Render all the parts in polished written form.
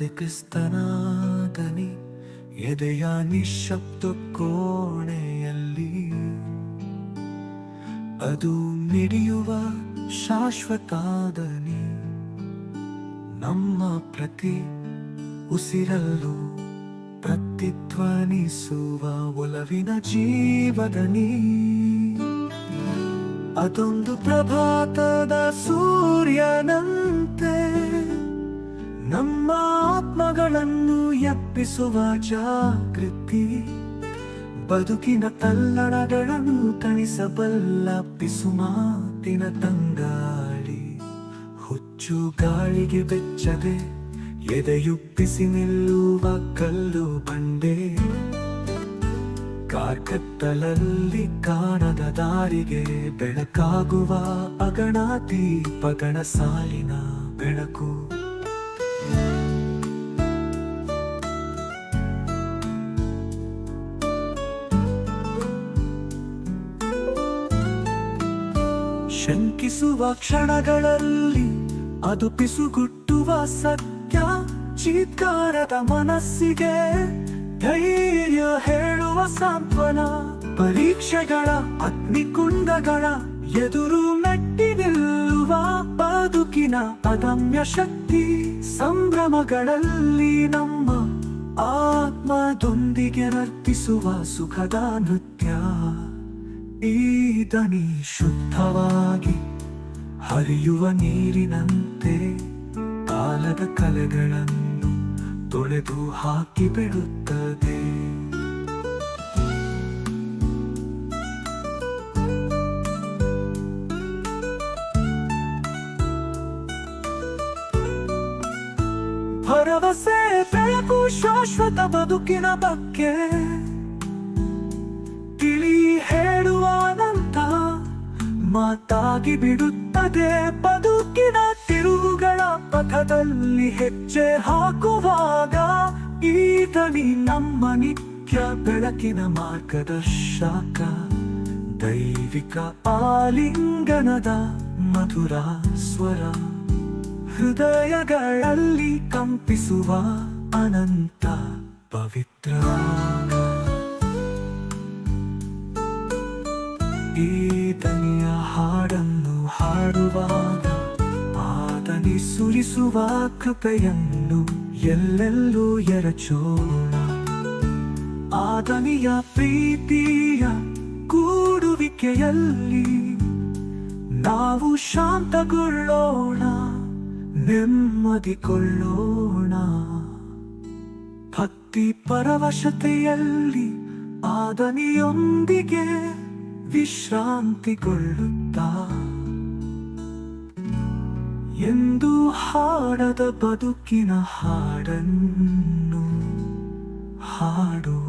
ಅದೇ ಕ್ರಿಸ್ತನಾದನಿ ಎದೆಯ ನಿಶ್ಶಬ್ದ ಕೋಣೆಯಲ್ಲಿ ಅದು ಮಿಡಿಯುವ ಶಾಶ್ವತಾದನಿ ನಮ್ಮ ಪ್ರತಿ ಉಸಿರಲ್ಲೂ ಪ್ರತಿಧ್ವನಿಸುವ ಒಲವಿನ ಜೀವದನಿ ಅದೊಂದು ಪ್ರಭಾತದ ಸೂರ್ಯನಂತೆ ನಮ್ಮ ಆತ್ಮಗಳನ್ನು ಎಪ್ಪಿಸುವ ಜಾಗೃತಿ ಬದುಕಿನ ತಲ್ಲಣಗಳನ್ನು ತಣಿಸಬಲ್ಲ ಪಿಸುಮಾತಿನ ತಂಗಾಳಿ ಹುಚ್ಚು ಗಾಳಿಗೆ ಬೆಚ್ಚದೆ ಎದೆಯುಪ್ಪಿಸಿ ನಿಲ್ಲುವ ಕಲ್ಲು ಬಂಡೆ ಕಾರ್ಕತ್ತಲಲ್ಲಿ ಕಾಣದ ದಾರಿಗೆ ಬೆಳಕಾಗುವ ಅಗಣ ದೀಪಗಳ ಸಾಲಿನ ಬೆಳಕು ಶಂಕಿಸುವ ಕ್ಷಣಗಳಲ್ಲಿ ಅದು ಪಿಸುಗುಟ್ಟುವ ಸತ್ಯ ಚೀತ್ಕಾರದ ಮನಸ್ಸಿಗೆ ಧೈರ್ಯ ಹೇಳುವ ಸಾಂತ್ವನ ಪರೀಕ್ಷೆಗಳ ಅಗ್ನಿಕುಂಡಗಳ ಎದುರು ಮೆಟ್ಟಿ ನಿಲ್ಲುವ ಬದುಕಿನ ಅದಮ್ಯ ಶಕ್ತಿ ಸಂಭ್ರಮಗಳಲ್ಲಿ ನಮ್ಮ ಆತ್ಮದೊಂದಿಗೆ ನರ್ತಿಸುವ ಸುಖದ ನೃತ್ಯ ಈ ದನಿ ಶುದ್ಧವಾಗಿ ಹರಿಯುವ ನೀರಿನಂತೆ ಕಾಲದ ಕಲೆಗಳನ್ನು ತೊಳೆದು ಹಾಕಿ ಬಿಡುತ್ತದೆ ಭರವಸೆ ಬೆಳಕು ಶಾಶ್ವತ ಬದುಕಿನ ಬಗ್ಗೆ ತಿಳಿ ಹೇಳುವ ಅನಂತ ಮಾತಾಗಿ ಬಿಡುತ್ತದೆ ಬದುಕಿನ ತಿರುವುಗಳ ಪಥದಲ್ಲಿ ಹೆಜ್ಜೆ ಹಾಕುವಾಗ ಈ ದನಿ ನಮ್ಮ ನಿತ್ಯ ಬೆಳಕಿನ ಮಾರ್ಗದರ್ಶಕ ದೈವಿಕ ಆಲಿಂಗನದ ಮಧುರ ಸ್ವರ ಹೃದಯಗಳಲ್ಲಿ ಕಂಪಿಸುವ ಅನಂತ ಪವಿತ್ರ ಈ ದನಿಯ ಹಾಡನ್ನು ಹಾಡುವಾಗ ಆದನಿ ಸುರಿಸುವ ಕೃಪೆಯನ್ನು ಎಲ್ಲೆಲ್ಲೂ ಎರಚೋಣ ಆದನಿಯ ಪ್ರೀತಿಯ ಕೂಡುವಿಕೆಯಲ್ಲಿ ನಾವು ಶಾಂತಗೊಳ್ಳೋಣ ನೆಮ್ಮದಿಗೊಳ್ಳೋಣ ಭಕ್ತಿ ಪರವಶತೆಯಲ್ಲಿ ಆದನಿಯೊಂದಿಗೆ ವಿಶ್ರಾಂತಿಗೊಳ್ಳುತ್ತಾ ಎಂದು ಹಾಡದ ಬದುಕಿನ ಹಾಡನ್ನು ಹಾಡೋಣ.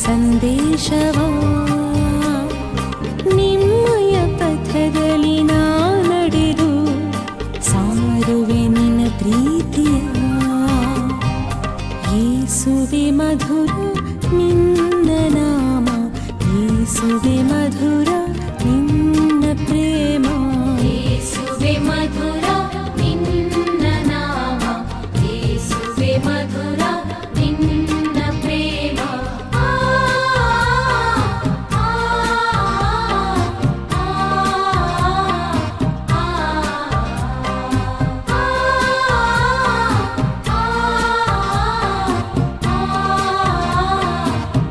ಸಂದೇಶವ ನಿಮ್ಮಯ ಪಥದಲ್ಲಿ ನಾ ನಡೆದು ಸಾರುವೆ ನಿನ್ನ ಪ್ರೀತಿಯ. ಯೇಸುವೆ ಮಧುರ ನಿನ್ನ ನಾಮ, ಯೇಸುವೆ ಮಧುರ ನಿನ್ನ ಪ್ರೇಮ. ಯೇಸುವೆ ಮಧುರ ನಿನ್ನ ನಾಮ, ಯೇಸುವೆ ಮಧುರ ನಿನ್ನ ಪ್ರೇಮ. ಆ ಆ ಆ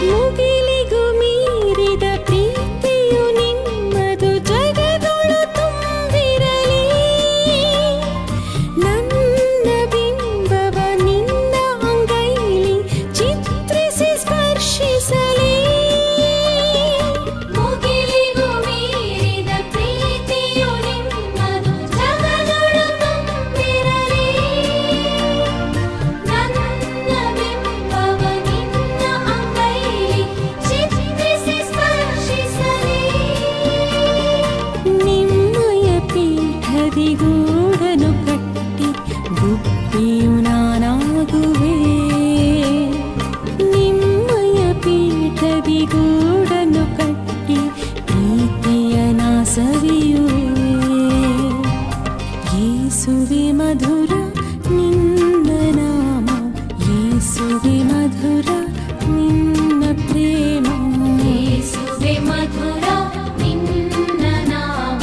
ಮುಗಿಲಿಗೂ ಮೀರಿದ ಪ್ರೀತಿಯು ನಿಮ್ಮದು ಜಗದೊಳು ತುಂಬಿರಲಿ. ನನ್ನ ಬಿಂಬವ ನಿನ್ನ ಅಂಗೈಲಿ ಚಿತ್ರಿಸಿ ಸ್ಪರ್ಶಿಸಲಿ. ಮುಗಿಲಿಗೂ ಮೀರಿದ ಪ್ರೀತಿಯು ನಿಮ್ಮದು ಜಗದೊಳು ತುಂಬಿರಲಿ. ನನ್ನ ಬಿಂಬವ ನಿನ್ನ ಅಂಗೈಲಿ ಚಿತ್ರಿಸಿ ಸ್ಪರ್ಶಿಸಲಿ. ನಿಮ್ಮಯ ಪೀಠದಿ ಗೂಡನು ಕಟ್ಟಿ ಗುಬ್ಬಿಯು ನಾನಾಗುವೆ. ನಿಮ್ಮಯ ಪೀಠದಿ ಗೂಡನು ಕಟ್ಟಿ ಪ್ರೀತಿಯ ನಾ ಸವಿಯುವೆ. ಯೇಸುವೆ ಮಧುರ ನಿನ್ನ ನಾಮ, ಯೇಸುವೆ ಮಧುರ ನಿನ್ನ ಪ್ರೇಮ. ಯೇಸುವೆ ಮಧುರ ನಿನ್ನ ನಾಮ,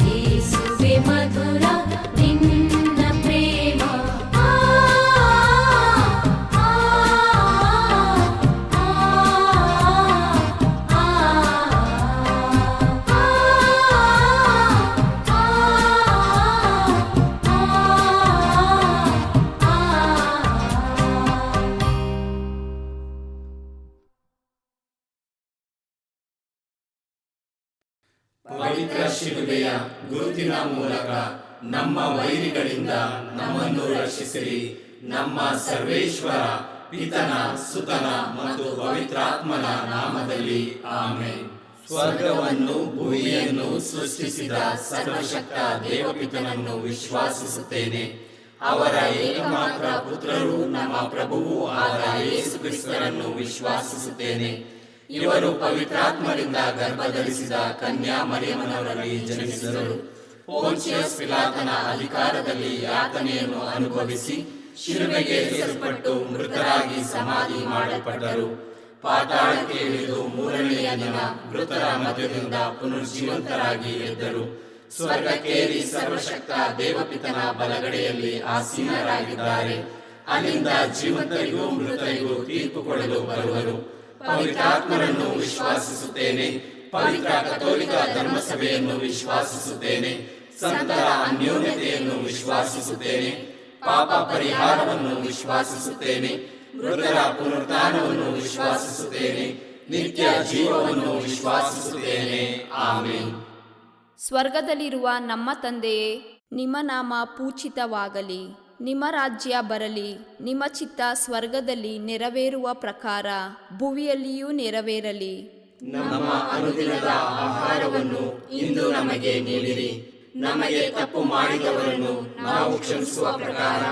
ಯೇಸುವೆ ಮಧುರ ನಿನ್ನ ಪ್ರೇಮ. ಆ ಆ ಆ ಪವಿತ್ರ ಶಿಲುಬೆಯ ಗುರುತಿನ ಮೂಲಕ ನಮ್ಮ ವೈರಿಗಳಿಂದ ನಮ್ಮನ್ನು ರಕ್ಷಿಸಿರಿ. ನಮ್ಮ ಸರ್ವೇಶ್ವರ ಪಿತನ, ಸುತನ ಮತ್ತು ಪವಿತ್ರಾತ್ಮನ ನಾಮದಲ್ಲಿ ಆಮೆನ್. ಸ್ವರ್ಗವನ್ನು ಭೂಮಿಯನ್ನು ಸೃಷ್ಟಿಸಿದ ಸರ್ವಶಕ್ತ ದೇವಪಿತನನ್ನು ವಿಶ್ವಾಸಿಸುತ್ತೇನೆ. ಅವರ ಏಕಮಾತ್ರ ಪುತ್ರರು ನಮ್ಮ ಪ್ರಭುವೂ ಆದ ಯೇಸು ಕ್ರಿಸ್ತರನ್ನು ವಿಶ್ವಾಸಿಸುತ್ತೇನೆ. ಇವರು ಪವಿತ್ರಾತ್ಮರಿಂದ ಗರ್ಭಧರಿಸಿದ ಕನ್ಯಾ ಮರಿಯಮ್ಮನವರಲ್ಲಿ ಜನಿಸಿದರು. ಪೋಂಚಿಯಸ್ ಪಿಲಾತನ ಅಧಿಕಾರದಲ್ಲಿ ಯಾತನೆಯನ್ನು ಅನುಭವಿಸಿ ಶಿಲುಬೆಗೆ ಏರಿಸಲ್ಪಟ್ಟು ಮೃತರಾಗಿ ಸಮಾಧಿ ಮಾಡಲ್ಪಟ್ಟರು. ಪಾತಾಳಕ್ಕೆ ಇಳಿದು ಮೂರನೆಯ ದಿನ ಮೃತರ ಮಧ್ಯದಿಂದ ಪುನರ್ಜೀವಂತರಾಗಿ ಎದ್ದರು. ಸ್ವರ್ಗಕ್ಕೇರಿ ಸರ್ವಶಕ್ತ ದೇವಪಿತನ ಬಲಗಡೆಯಲ್ಲಿ ಆಸೀನರಾಗಿದ್ದಾರೆ. ಅಲ್ಲಿಂದ ಜೀವಂತರಿಗೂ ಮೃತರಿಗೂ ತೀರ್ಪು ಕೊಡಲು ಬರುವರು. ಪವಿತ್ರಾತ್ಮರನ್ನು ವಿಶ್ವಾಸಿಸುತ್ತೇನೆ. ಪವಿತ್ರ ಕಥೋಲಿಕ ಧರ್ಮಸಭೆಯನ್ನು ವಿಶ್ವಾಸಿಸುತ್ತೇನೆ. ಸಂತರ ಅನ್ಯೋನ್ಯತೆಯನ್ನು ವಿಶ್ವಾಸಿಸುತ್ತೇನೆ. ಪಾಪ ಪರಿಹಾರವನ್ನು ವಿಶ್ವಾಸಿಸುತ್ತೇನೆ. ಮೃತರ ಪುನರುತ್ಥಾನವನ್ನು ವಿಶ್ವಾಸಿಸುತ್ತೇನೆ. ನಿತ್ಯ ಜೀವವನ್ನು ವಿಶ್ವಾಸಿಸುತ್ತೇನೆ. ಆಮೆನ್. ಸ್ವರ್ಗದಲ್ಲಿರುವ ನಮ್ಮ ತಂದೆಯೇ, ನಿಮ್ಮ ನಾಮ ಪೂಜಿತವಾಗಲಿ. ನಿಮ್ಮ ರಾಜ್ಯ ಬರಲಿ. ನಿಮ್ಮ ಚಿತ್ತ ಸ್ವರ್ಗದಲ್ಲಿ ನೆರವೇರುವ ಪ್ರಕಾರ ಭುವಿಯಲ್ಲಿಯೂ ನೆರವೇರಲಿ. ನಮ್ಮ ಅನುದಿನದ ಆಹಾರವನ್ನು ಇಂದು ನಮಗೆ ನೀಡಿರಿ. ನಮಗೆ ತಪ್ಪು ಮಾಡಿದವರನ್ನು ನಾವು ಕ್ಷಮಿಸುವ ಪ್ರಕಾರ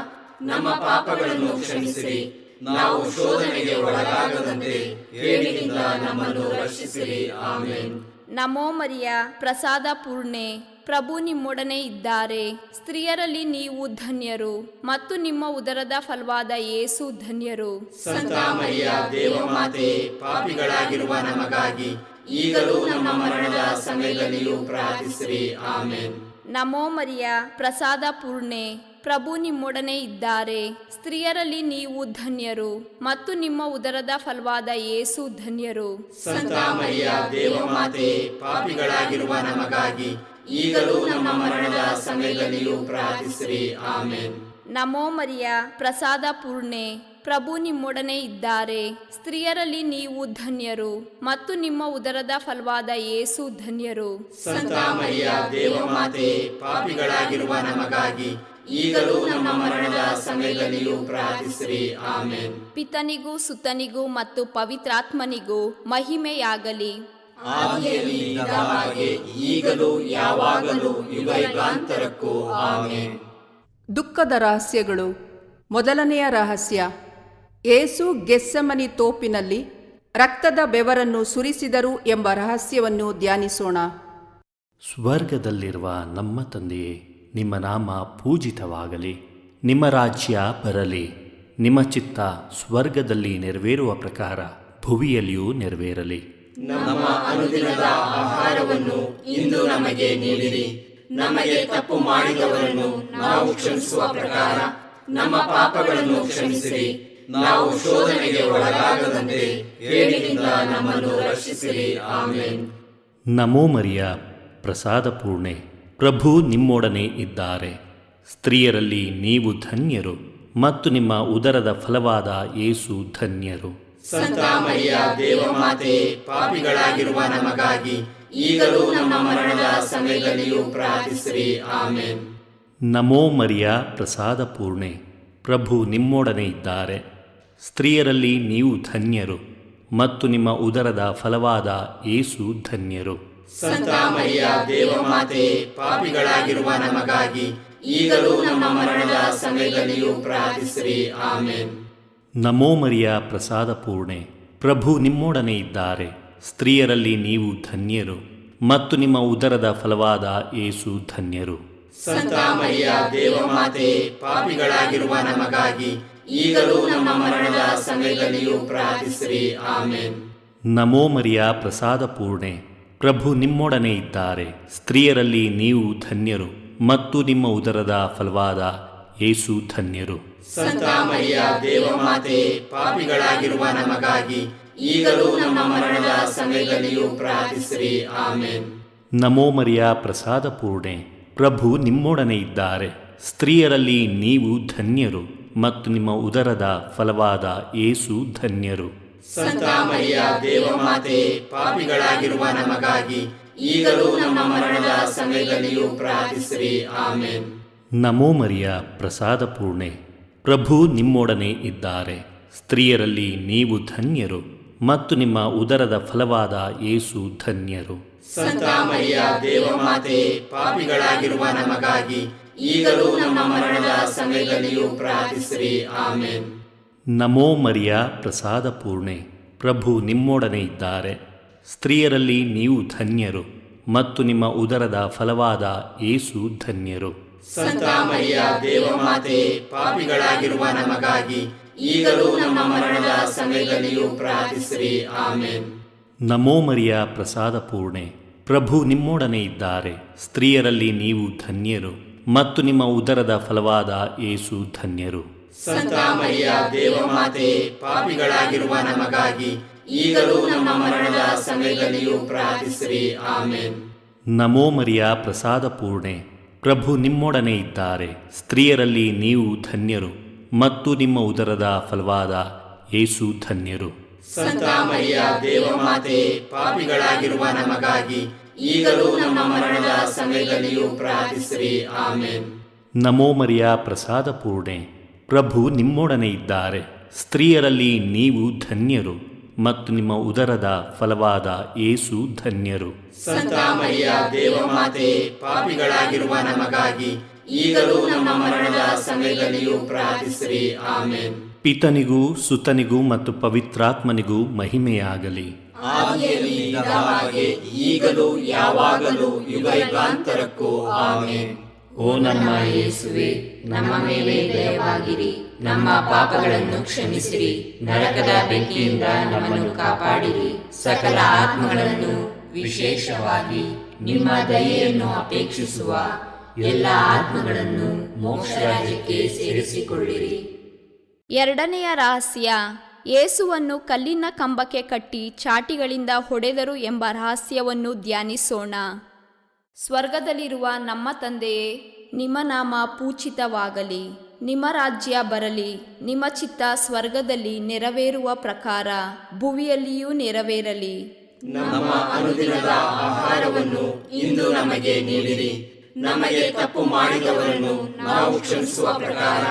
ನಮ್ಮ ಪಾಪಗಳನ್ನು ಕ್ಷಮಿಸಿರಿ. ನಾವು ಶೋಧನೆಗೆ ಒಳಗಾಗದಂತೆ ಕೇಡಿನಿಂದ ನಮ್ಮನ್ನು ರಕ್ಷಿಸಿರಿ. ಆಮೆನ್. ನಮೋ ಮರಿಯ, ಪ್ರಸಾದ ಪೂರ್ಣೆ, ಪ್ರಭು ನಿಮ್ಮೊಡನೆ ಇದ್ದಾರೆ. ಸ್ತ್ರೀಯರಲ್ಲಿ ನೀವು ಧನ್ಯರು ಮತ್ತು ನಿಮ್ಮ ಉದರದ ಫಲವಾದ ಯೇಸು ಧನ್ಯರು. ಸಂತ ಮರಿಯ ದೇವಮಾತೆಯೇ, ಪಾಪಿಗಳಾಗಿರುವ ನಮಗಾಗಿ ಈಗಲೂ ನಮ್ಮ ಮರಣದ ಸಮಯದಲ್ಲಿಯೂ ಪ್ರಾರ್ಥಿಸಿರಿ. ಆಮೆನ್. ನಮೋ ಮರಿಯ, ಪ್ರಸಾದ ಪೂರ್ಣೆ, ಪ್ರಭು ನಿಮ್ಮೊಡನೆ ಇದ್ದಾರೆ. ಸ್ತ್ರೀಯರಲ್ಲಿ ನೀವು ಧನ್ಯರು ಮತ್ತು ನಿಮ್ಮ ಉದರದ ಫಲವಾದ ಯೇಸು ಧನ್ಯರು. ಸಂತ ಮರಿಯ ದೇವಮಾತೆ, ಪಾಪಿಗಳಾಗಿರುವ ನಮಗಾಗಿ ಈಗಲೂ ನಮ್ಮ ಮರಣದ ಸಮಯದಲ್ಲಿಯೂ ಪ್ರಾರ್ಥಿಸಿರಿ. ಆಮೇನ್. ನಮೋ ಮರಿಯ, ಪ್ರಸಾದ ಪೂರ್ಣೆ, ಪ್ರಭು ನಿಮ್ಮೊಡನೆ ಇದ್ದಾರೆ. ಸ್ತ್ರೀಯರಲ್ಲಿ ನೀವು ಧನ್ಯರು ಮತ್ತು ನಿಮ್ಮ ಉದರದ ಫಲವಾದ ಯೇಸು ಧನ್ಯರು. ಸಂತ ಮರಿಯ ದೇವಮಾತೆ, ಪಾಪಿಗಳಾಗಿರುವ ನಮಗಾಗಿ ಈಗಲೂ ನಮ್ಮ ಮರಣದ ಸಮಯದಲ್ಲಿಯೂ ಪ್ರಾರ್ಥಿಸಿರಿ. ಆಮೇನ್. ಪಿತನಿಗೂ ಸುತನಿಗೂ ಮತ್ತು ಪವಿತ್ರಾತ್ಮನಿಗೂ ಮಹಿಮೆಯಾಗಲಿ. ಆದಿಯಲ್ಲಿ ಇದ್ದ ಹಾಗೆ ಈಗಲೂ ಯಾವಾಗಲೂ ಯುಗಯುಗಾಂತರಕ್ಕೂ. ಆಮೇನ್. ದುಃಖದ ರಹಸ್ಯಗಳು. ಮೊದಲನೆಯ ರಹಸ್ಯ, ಯೇಸು ಗೆತ್ಸೆಮನಿ ತೋಪಿನಲ್ಲಿ ರಕ್ತದ ಬೆವರನ್ನು ಸುರಿಸಿದರು ಎಂಬ ರಹಸ್ಯವನ್ನು ಧ್ಯಾನಿಸೋಣ. ಸ್ವರ್ಗದಲ್ಲಿರುವ ನಮ್ಮ ತಂದೆಯೇ, ನಿಮ್ಮ ನಾಮ ಪೂಜಿತವಾಗಲಿ. ನಿಮ್ಮ ರಾಜ್ಯ ಬರಲಿ. ನಿಮ್ಮ ಚಿತ್ತ ಸ್ವರ್ಗದಲ್ಲಿ ನೆರವೇರುವ ಪ್ರಕಾರ ಭುವಿಯಲ್ಲಿಯೂ ನೆರವೇರಲಿ. ನಮ್ಮ ಅನುದಿನದ ಆಹಾರವನ್ನು ಇಂದು ನಮಗೆ ನೀಡಿರಿ. ನಮಗೆ ತಪ್ಪು ಮಾಡಿದವರನ್ನು ನಾವು ಕ್ಷಮಿಸುವ ಪ್ರಕಾರ ನಮ್ಮ ಪಾಪಗಳನ್ನು ಕ್ಷಮಿಸಿರಿ. ನಾವು ಶೋಧನೆಗೆ ಒಳಗಾಗದಂತೆ ಕೇಡಿನಿಂದ ನಮ್ಮನ್ನು ರಕ್ಷಿಸಿರಿ. ಆಮೇನ್. ನಮೋ ಮರಿಯ, ಪ್ರಸಾದ ಪೂರ್ಣೆ, ಪ್ರಭು ನಿಮ್ಮೊಡನೆ ಇದ್ದಾರೆ. ಸ್ತ್ರೀಯರಲ್ಲಿ ನೀವು ಧನ್ಯರು ಮತ್ತು ನಿಮ್ಮ ಉದರದ ಫಲವಾದ ಯೇಸು ಧನ್ಯರು. ಸಂತ ಮರಿಯ ದೇವಮಾತೆ, ಪಾಪಿಗಳಾಗಿರುವ ನಮಗಾಗಿ ಈಗಲೂ ನಮ್ಮ ಮರಣದ ಸಮಯದಲ್ಲಿಯೂ ಪ್ರಾರ್ಥಿಸಿರಿ. ಆಮೇನ್. ನಮೋ ಮರಿಯ, ಪ್ರಸಾದ ಪೂರ್ಣೆ, ಪ್ರಭು ನಿಮ್ಮೊಡನೆ ಇದ್ದಾರೆ. ಸ್ತ್ರೀಯರಲ್ಲಿ ನೀವು ಧನ್ಯರು ಮತ್ತು ನಿಮ್ಮ ಉದರದ ಫಲವಾದ ಯೇಸು ಧನ್ಯರು. ಸಂತ ಮರಿಯ ದೇವಮಾತೆ, ಪಾಪಿಗಳಾಗಿರುವ ನಮಗಾಗಿ ಈಗಲೂ ನಮ್ಮ ಮರಣದ ಸಮಯದಲ್ಲಿಯೂ ಪ್ರಾರ್ಥಿಸಿರಿ. ಆಮೇನ್. ನಮೋ ಮರಿಯ, ಪ್ರಸಾದ ಪೂರ್ಣೆ, ಪ್ರಭು ನಿಮ್ಮೊಡನೆ ಇದ್ದಾರೆ. ಸ್ತ್ರೀಯರಲ್ಲಿ ನೀವು ಧನ್ಯರು ಮತ್ತು ನಿಮ್ಮ ಉದರದ ಫಲವಾದ ಯೇಸು ಧನ್ಯರು. ಸಂತ ಮರಿಯ ದೇವಮಾತೆ, ಪಾಪಿಗಳಾಗಿರುವ ನಮಗಾಗಿ ಈಗಲೂ ನಮ್ಮ ಮರಣದ ಸಮಯದಲ್ಲಿಯೂ ಪ್ರಾರ್ಥಿಸಿರಿ. ಆಮೇನ್. ನಮೋ ಮರಿಯ, ಪ್ರಸಾದ ಪೂರ್ಣೆ, ಪ್ರಭು ನಿಮ್ಮೊಡನೆ ಇದ್ದಾರೆ. ಸ್ತ್ರೀಯರಲ್ಲಿ ನೀವು ಧನ್ಯರು ಮತ್ತು ನಿಮ್ಮ ಉದರದ ಫಲವಾದ ಯೇಸು ಧನ್ಯರು. ಸಂತ ಮರಿಯ ದೇವಮಾತೆ, ಪಾಪಿಗಳಾಗಿರುವ ನಮಗಾಗಿ ಈಗಲೂ ನಮ್ಮ ಮರಣದ ಸಮಯದಲ್ಲಿಯೂ ಪ್ರಾರ್ಥಿಸಿರಿ. ಆಮೇನ್. ನಮೋ ಮರಿಯ, ಪ್ರಸಾದ ಪೂರ್ಣೆ, ಪ್ರಭು ನಿಮ್ಮೊಡನೆ ಇದ್ದಾರೆ. ಸ್ತ್ರೀಯರಲ್ಲಿ ನೀವು ಧನ್ಯರು ಮತ್ತು ನಿಮ್ಮ ಉದರದ ಫಲವಾದ ಯೇಸು ಧನ್ಯರು. ಸಂತ ಮರಿಯ ದೇವಮಾತೆ, ಪಾಪಿಗಳಾಗಿರುವ ನಮಗಾಗಿ ಈಗಲೂ ನಮ್ಮ ಮರಣದ ಸಮಯದಲ್ಲಿಯೂ ಪ್ರಾರ್ಥಿಸಿರಿ. ಆಮೇನ್. ನಮೋ ಮರಿಯ, ಪ್ರಸಾದ ಪೂರ್ಣೆ, ಪ್ರಭು ನಿಮ್ಮೊಡನೆ ಇದ್ದಾರೆ. ಸ್ತ್ರೀಯರಲ್ಲಿ ನೀವು ಧನ್ಯರು ಮತ್ತು ನಿಮ್ಮ ಉದರದ ಫಲವಾದ ಯೇಸು ಧನ್ಯರು. ಸಂತ ಮರಿಯ ದೇವಮಾತೆ, ಪಾಪಿಗಳಾಗಿರುವ ನಮಗಾಗಿ ಈಗಲೂ ನಮ್ಮ ಮರಣದ ಸಮಯದಲ್ಲಿಯೂ ಪ್ರಾರ್ಥಿಸಿರಿ. ಆಮೇನ್. ನಮೋ ಮರಿಯ, ಪ್ರಸಾದ ಪೂರ್ಣೆ, ಪ್ರಭು ನಿಮ್ಮೊಡನೆ ಇದ್ದಾರೆ. ಸ್ತ್ರೀಯರಲ್ಲಿ ನೀವು ಧನ್ಯರು ಮತ್ತು ನಿಮ್ಮ ಉದರದ ಫಲವಾದ ಯೇಸು ಧನ್ಯರು. ಸಂತ ಮರಿಯ ದೇವಮಾತೆ, ಪಾಪಿಗಳಾಗಿರುವ ನಮಗಾಗಿ ಈಗಲೂ ನಮ್ಮ ಮರಣದ ಸಮಯದಲ್ಲಿಯೂ ಪ್ರಾರ್ಥಿಸಿರಿ. ಆಮೇನ್. ನಮೋ ಮರಿಯ, ಪ್ರಸಾದ ಪೂರ್ಣೆ, ಪ್ರಭು ನಿಮ್ಮೊಡನೆ ಇದ್ದಾರೆ. ಸ್ತ್ರೀಯರಲ್ಲಿ ನೀವು ಧನ್ಯರು ಮತ್ತು ನಿಮ್ಮ ಉದರದ ಫಲವಾದ ಯೇಸು ಧನ್ಯರು. ಸಂತ ಮರಿಯ ದೇವಮಾತೆ, ಪಾಪಿಗಳಾಗಿರುವ ನಮಗಾಗಿ ಈಗಲೂ ನಮ್ಮ ಮರಣದ ಸಮಯದಲ್ಲಿಯೂ ಪ್ರಾರ್ಥಿಸಿರಿ. ಆಮೇನ್. ನಮೋ ಮರಿಯ, ಪ್ರಸಾದ ಪೂರ್ಣೆ, ಪ್ರಭು ನಿಮ್ಮೊಡನೆ ಇದ್ದಾರೆ. ಸ್ತ್ರೀಯರಲ್ಲಿ ನೀವು ಧನ್ಯರು ಮತ್ತು ನಿಮ್ಮ ಉದರದ ಫಲವಾದ ಯೇಸು ಧನ್ಯರು. ಸಂತ ಮರಿಯ ದೇವಮಾತೆ, ಪಾಪಿಗಳಾಗಿರುವ ನಮಗಾಗಿ ಈಗಲೂ ನಮ್ಮ ಮರಣದ ಸಮಯದಲ್ಲಿಯೂ ಪ್ರಾರ್ಥಿಸಿರಿ. ಆಮೇನ್. ನಮೋ ಮರಿಯ, ಪ್ರಸಾದ ಪೂರ್ಣೆ, ಪ್ರಭು ನಿಮ್ಮೊಡನೆ ಇದ್ದಾರೆ. ಸ್ತ್ರೀಯರಲ್ಲಿ ನೀವು ಧನ್ಯರು ಮತ್ತು ನಿಮ್ಮ ಉದರದ ಫಲವಾದ ಯೇಸು ಧನ್ಯರು. ಸಂತ ಮರಿಯ ದೇವಮಾತೆ, ಪಾಪಿಗಳಾಗಿರುವ ನಮಗಾಗಿ ಈಗಲೂ ನಮ್ಮ ಮರಣದ ಸಮಯದಲ್ಲಿಯೂ ಪ್ರಾರ್ಥಿಸಿರಿ. ಆಮೇನ್. ಪಿತನಿಗೂ ಸುತನಿಗೂ ಮತ್ತು ಪವಿತ್ರಾತ್ಮನಿಗೂ ಮಹಿಮೆಯಾಗಲಿ. ಆದಿಯಲ್ಲಿ ಇದ್ದ ಹಾಗೆ ಈಗಲೂ ಯಾವಾಗಲೂ ಯುಗಯುಗಾಂತರಕ್ಕೂ. ಆಮೇನ್. ಓ ನಮ್ಮ ಯೇಸುವೆ, ನಮ್ಮ ಮೇಲೆ ದಯವಾಗಿರಿ, ನಮ್ಮ ಪಾಪಗಳನ್ನು ಕ್ಷಮಿಸಿರಿ, ನರಕದ ಬೆಂಕಿಯಿಂದ ನಮ್ಮನ್ನು ಕಾಪಾಡಿರಿ, ಸಕಲ ಆತ್ಮಗಳನ್ನು ವಿಶೇಷವಾಗಿ ನಿಮ್ಮ ದಯೆಯನ್ನು ಅಪೇಕ್ಷಿಸುವ ಎಲ್ಲ ಆತ್ಮಗಳನ್ನು ಮೋಕ್ಷ ರಾಜ್ಯಕ್ಕೆ ಸೇರಿಸಿಕೊಳ್ಳಿರಿ. ಎರಡನೆಯ ರಹಸ್ಯ, ಯೇಸುವನ್ನು ಕಲ್ಲಿನ ಕಂಬಕ್ಕೆ ಕಟ್ಟಿ ಚಾಟಿಗಳಿಂದ ಹೊಡೆದರು ಎಂಬ ರಹಸ್ಯವನ್ನು ಧ್ಯಾನಿಸೋಣ. ಸ್ವರ್ಗದಲ್ಲಿರುವ ನಮ್ಮ ತಂದೆಯೇ, ನಿಮ್ಮ ನಾಮ ಪೂಜಿತವಾಗಲಿ, ನಿಮ್ಮ ರಾಜ್ಯ ಬರಲಿ, ನಿಮ್ಮ ಚಿತ್ತ ಸ್ವರ್ಗದಲ್ಲಿ ನೆರವೇರುವ ಪ್ರಕಾರ ಭುವಿಯಲ್ಲಿಯೂ ನೆರವೇರಲಿ. ನಮ್ಮ ಅನುದಿನದ ಆಹಾರವನ್ನು ಇಂದು ನಮಗೆ ನೀಡಿರಿ. ನಮಗೆ ತಪ್ಪು ಮಾಡಿದವರನ್ನು ನಾವು ಕ್ಷಮಿಸುವ ಪ್ರಕಾರ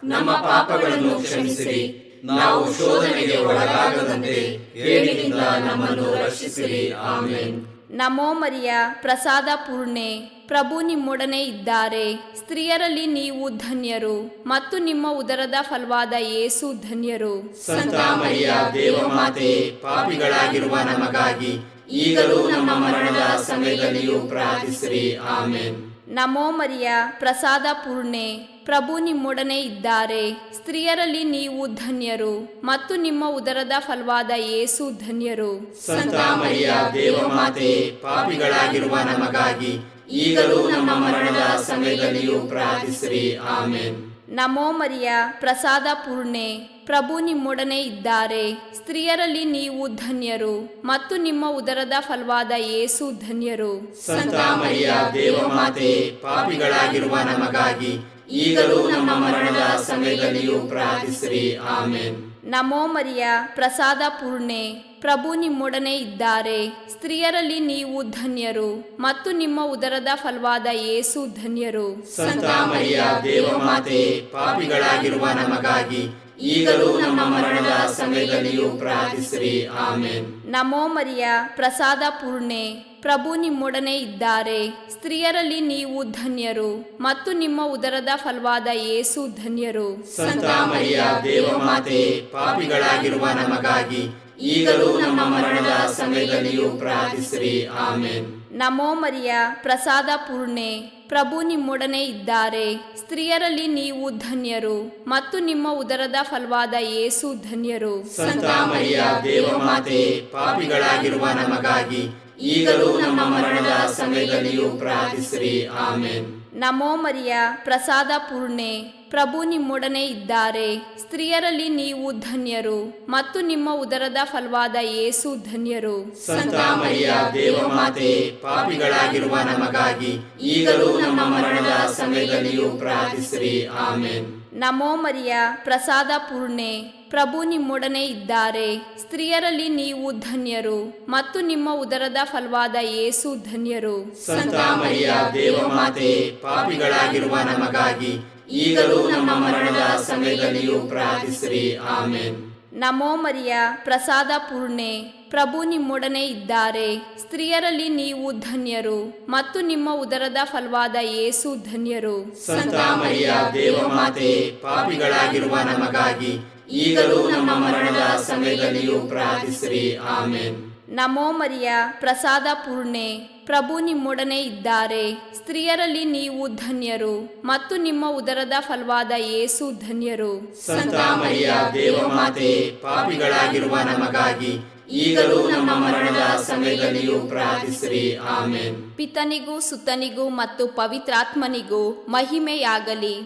ನಮ್ಮ ಪಾಪಗಳನ್ನು ಕ್ಷಮಿಸಿರಿ. ನಾವು ಶೋಧನೆಗೆ ಒಳಗಾಗದಂತೆ ಕೇಡಿನಿಂದ ನಮ್ಮನ್ನು ರಕ್ಷಿಸಿರಿ. ಆಮೆನ್. ನಮೋ ಮರಿಯ, ಪ್ರಸಾದ ಪೂರ್ಣೆ, ಪ್ರಭು ನಿಮ್ಮೊಡನೆ ಇದ್ದಾರೆ. ಸ್ತ್ರೀಯರಲ್ಲಿ ನೀವು ಧನ್ಯರು ಮತ್ತು ನಿಮ್ಮ ಉದರದ ಫಲವಾದ ಯೇಸು ಧನ್ಯರು. ಸಂತ ಮರಿಯ ದೇವಮಾತೆಯೇ, ಪಾಪಿಗಳಾಗಿರುವ ನಮಗಾಗಿ ಈಗಲೂ ನಮ್ಮ ಮರಣದ ಸಮಯದಲ್ಲಿಯೂ ಪ್ರಾರ್ಥಿಸಿರಿ. ಆಮೆನ್. ನಮೋ ಮರಿಯ, ಪ್ರಸಾದ ಪೂರ್ಣೆ, ಪ್ರಭು ನಿಮ್ಮೊಡನೆ ಇದ್ದಾರೆ. ಸ್ತ್ರೀಯರಲ್ಲಿ ನೀವು ಧನ್ಯರು ಮತ್ತು ನಿಮ್ಮ ಉದರದ ಫಲವಾದ ಯೇಸು ಧನ್ಯರು. ಸಂತ ಮರಿಯ ದೇವಮಾತೆಯೇ, ಪಾಪಿಗಳಾಗಿರುವ ನಮಗಾಗಿ ಈಗಲೂ ನಮ್ಮ ಮರಣದ ಸಮಯದಲ್ಲಿಯೂ ಪ್ರಾರ್ಥಿಸಿರಿ. ಆಮೆನ್. ನಮೋ ಮರಿಯ, ಪ್ರಸಾದ ಪೂರ್ಣೆ, ಪ್ರಭು ನಿಮ್ಮೊಡನೆ ಇದ್ದಾರೆ. ಸ್ತ್ರೀಯರಲ್ಲಿ ನೀವು ಧನ್ಯರು ಮತ್ತು ನಿಮ್ಮ ಉದರದ ಫಲವಾದ ಯೇಸು ಧನ್ಯರು. ಸಂತ ಮರಿಯ ದೇವಮಾತೆಯೇ, ಪಾಪಿಗಳಾಗಿರುವ ನಮಗಾಗಿ ಈಗಲೂ ನಮ್ಮ ಮರಣದ ಸಮಯದಲ್ಲಿಯೂ ಪ್ರಾರ್ಥಿಸಿರಿ. ಆಮೆನ್. ನಮೋ ಮರಿಯ, ಪ್ರಸಾದ ಪೂರ್ಣೆ, ಪ್ರಭು ನಿಮ್ಮೊಡನೆ ಇದ್ದಾರೆ. ಸ್ತ್ರೀಯರಲ್ಲಿ ನೀವು ಧನ್ಯರು ಮತ್ತು ನಿಮ್ಮ ಉದರದ ಫಲವಾದ ಯೇಸು ಧನ್ಯರು. ಸಂತ ಮರಿಯ ದೇವಮಾತೆಯೇ, ಪಾಪಿಗಳಾಗಿರುವ ನಮಗಾಗಿ ಈಗಲೂ ನಮ್ಮ ಮರಣದ ಸಮಯದಲ್ಲಿಯೂ ಪ್ರಾರ್ಥಿಸಿರಿ. ಆಮೆನ್. ನಮೋ ಮರಿಯ, ಪ್ರಸಾದ ಪೂರ್ಣೆ, ಪ್ರಭು ನಿಮ್ಮೊಡನೆ ಇದ್ದಾರೆ. ಸ್ತ್ರೀಯರಲ್ಲಿ ನೀವು ಧನ್ಯರು ಮತ್ತು ನಿಮ್ಮ ಉದರದ ಫಲವಾದ ಯೇಸು ಧನ್ಯರು. ಸಂತ ಮರಿಯ ದೇವಮಾತೆಯೇ, ಪಾಪಿಗಳಾಗಿರುವ ನಮಗಾಗಿ ಈಗಲೂ ನಮ್ಮ ಮರಣದ ಸಮಯದಲ್ಲಿಯೂ ಪ್ರಾರ್ಥಿಸಿರಿ. ಆಮೆನ್. ನಮೋ ಮರಿಯ, ಪ್ರಸಾದ ಪೂರ್ಣೆ, ಪ್ರಭು ನಿಮ್ಮೊಡನೆ ಇದ್ದಾರೆ. ಸ್ತ್ರೀಯರಲ್ಲಿ ನೀವು ಧನ್ಯರು ಮತ್ತು ನಿಮ್ಮ ಉದರದ ಫಲವಾದ ಯೇಸು ಧನ್ಯರು. ಸಂತ ಮರಿಯ ದೇವಮಾತೆಯೇ, ಪಾಪಿಗಳಾಗಿರುವ ನಮಗಾಗಿ ಈಗಲೂ ನಮ್ಮ ಮರಣದ ಸಮಯದಲ್ಲಿಯೂ ಪ್ರಾರ್ಥಿಸಿರಿ. ಆಮೆನ್. ನಮೋ ಮರಿಯ, ಪ್ರಸಾದ ಪೂರ್ಣೆ, ಪ್ರಭು ನಿಮ್ಮೊಡನೆ ಇದ್ದಾರೆ. ಸ್ತ್ರೀಯರಲ್ಲಿ ನೀವು ಧನ್ಯರು ಮತ್ತು ನಿಮ್ಮ ಉದರದ ಫಲವಾದ ಯೇಸು ಧನ್ಯರು. ಸಂತ ಮರಿಯ ದೇವಮಾತೆಯೇ, ಪಾಪಿಗಳಾಗಿರುವ ನಮಗಾಗಿ ಈಗಲೂ ನಮ್ಮ ಮರಣದ ಸಮಯದಲ್ಲಿಯೂ ಪ್ರಾರ್ಥಿಸಿರಿ. ಆಮೆನ್. ನಮೋ ಮರಿಯ, ಪ್ರಸಾದ ಪೂರ್ಣೆ, ಪ್ರಭು ನಿಮ್ಮೊಡನೆ ಇದ್ದಾರೆ. ಸ್ತ್ರೀಯರಲ್ಲಿ ನೀವು ಧನ್ಯರು ಮತ್ತು ನಿಮ್ಮ ಉದರದ ಫಲವಾದ ಯೇಸು ಧನ್ಯರು. ಸಂತ ಮರಿಯ ದೇವಮಾತೆಯೇ, ಪಾಪಿಗಳಾಗಿರುವ ನಮಗಾಗಿ ಈಗಲೂ ನಮ್ಮ ಮರಣದ ಸಮಯದಲ್ಲಿಯೂ ಪ್ರಾರ್ಥಿಸಿರಿ. ಆಮೆನ್. ನಮೋ ಮರಿಯ, ಪ್ರಸಾದ ಪೂರ್ಣೆ, ಪ್ರಭು ನಿಮ್ಮೊಡನೆ ಇದ್ದಾರೆ. ಸ್ತ್ರೀಯರಲ್ಲಿ ನೀವು ಧನ್ಯರು ಮತ್ತು ನಿಮ್ಮ ಉದರದ ಫಲವಾದ ಯೇಸು ಧನ್ಯರು. ಸಂತ ಮರಿಯ ದೇವಮಾತೆಯೇ, ಪಾಪಿಗಳಾಗಿರುವ ನಮಗಾಗಿ ಈಗಲೂ ನಮ್ಮ ಮರಣದ ಸಮಯದಲ್ಲಿಯೂ ಪ್ರಾರ್ಥಿಸಿರಿ. ಆಮೆನ್. ನಮೋ ಮರಿಯ, ಪ್ರಸಾದ ಪೂರ್ಣೆ, ಪ್ರಭು ನಿಮ್ಮೊಡನೆ ಇದ್ದಾರೆ. ಸ್ತ್ರೀಯರಲ್ಲಿ ನೀವು ಧನ್ಯರು ಮತ್ತು ನಿಮ್ಮ ಉದರದ ಫಲವಾದ ಯೇಸು ಧನ್ಯರು. ಸಂತ ಮರಿಯ ದೇವಮಾತೆಯೇ, ಪಾಪಿಗಳಾಗಿರುವ ನಮಗಾಗಿ ಈಗಲೂ ನಮ್ಮ ಮರಣದ ಸಮಯದಲ್ಲಿಯೂ ಪ್ರಾರ್ಥಿಸಿರಿ. ಆಮೆನ್. ಪಿತನಿಗೂ ಸುತನಿಗೂ ಮತ್ತು ಪವಿತ್ರಾತ್ಮನಿಗೂ ಮಹಿಮೆಯಾಗಲಿ.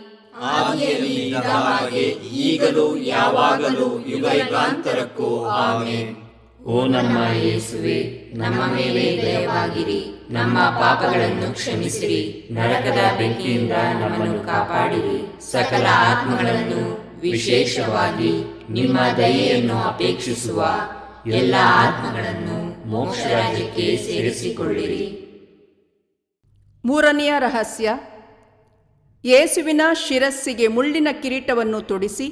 ಆದಿಯಲ್ಲಿ ಇದ್ದ ಹಾಗೆ ಈಗಲೂ ಯಾವಾಗಲೂ ಯುಗಯುಗಾಂತರಕ್ಕೂ. ಆಮೆನ್. ಓ ನಮ್ಮ ಯೇಸುವೆ, ನಮ್ಮ ಮೇಲೆ ದಯವಾಗಿರಿ, ನಮ್ಮ ಪಾಪಗಳನ್ನು ಕ್ಷಮಿಸಿರಿ, ನರಕದ ಬೆಂಕಿಯಿಂದ ನಮ್ಮನ್ನು ಕಾಪಾಡಿರಿ, ಸಕಲ ಆತ್ಮಗಳನ್ನು ವಿಶೇಷವಾಗಿ ನಿಮ್ಮ ದಯೆಯನ್ನು ಅಪೇಕ್ಷಿಸುವ ಎಲ್ಲ ಆತ್ಮಗಳನ್ನು ಮೋಕ್ಷ ರಾಜ್ಯಕ್ಕೆ ಸೇರಿಸಿಕೊಳ್ಳಿರಿ. ಮೂರನೆಯ ರಹಸ್ಯ, ಯೇಸುವಿನ ಶಿರಸ್ಸಿಗೆ ಮುಳ್ಳಿನ ಕಿರೀಟವನ್ನು ತೊಡಿಸಿ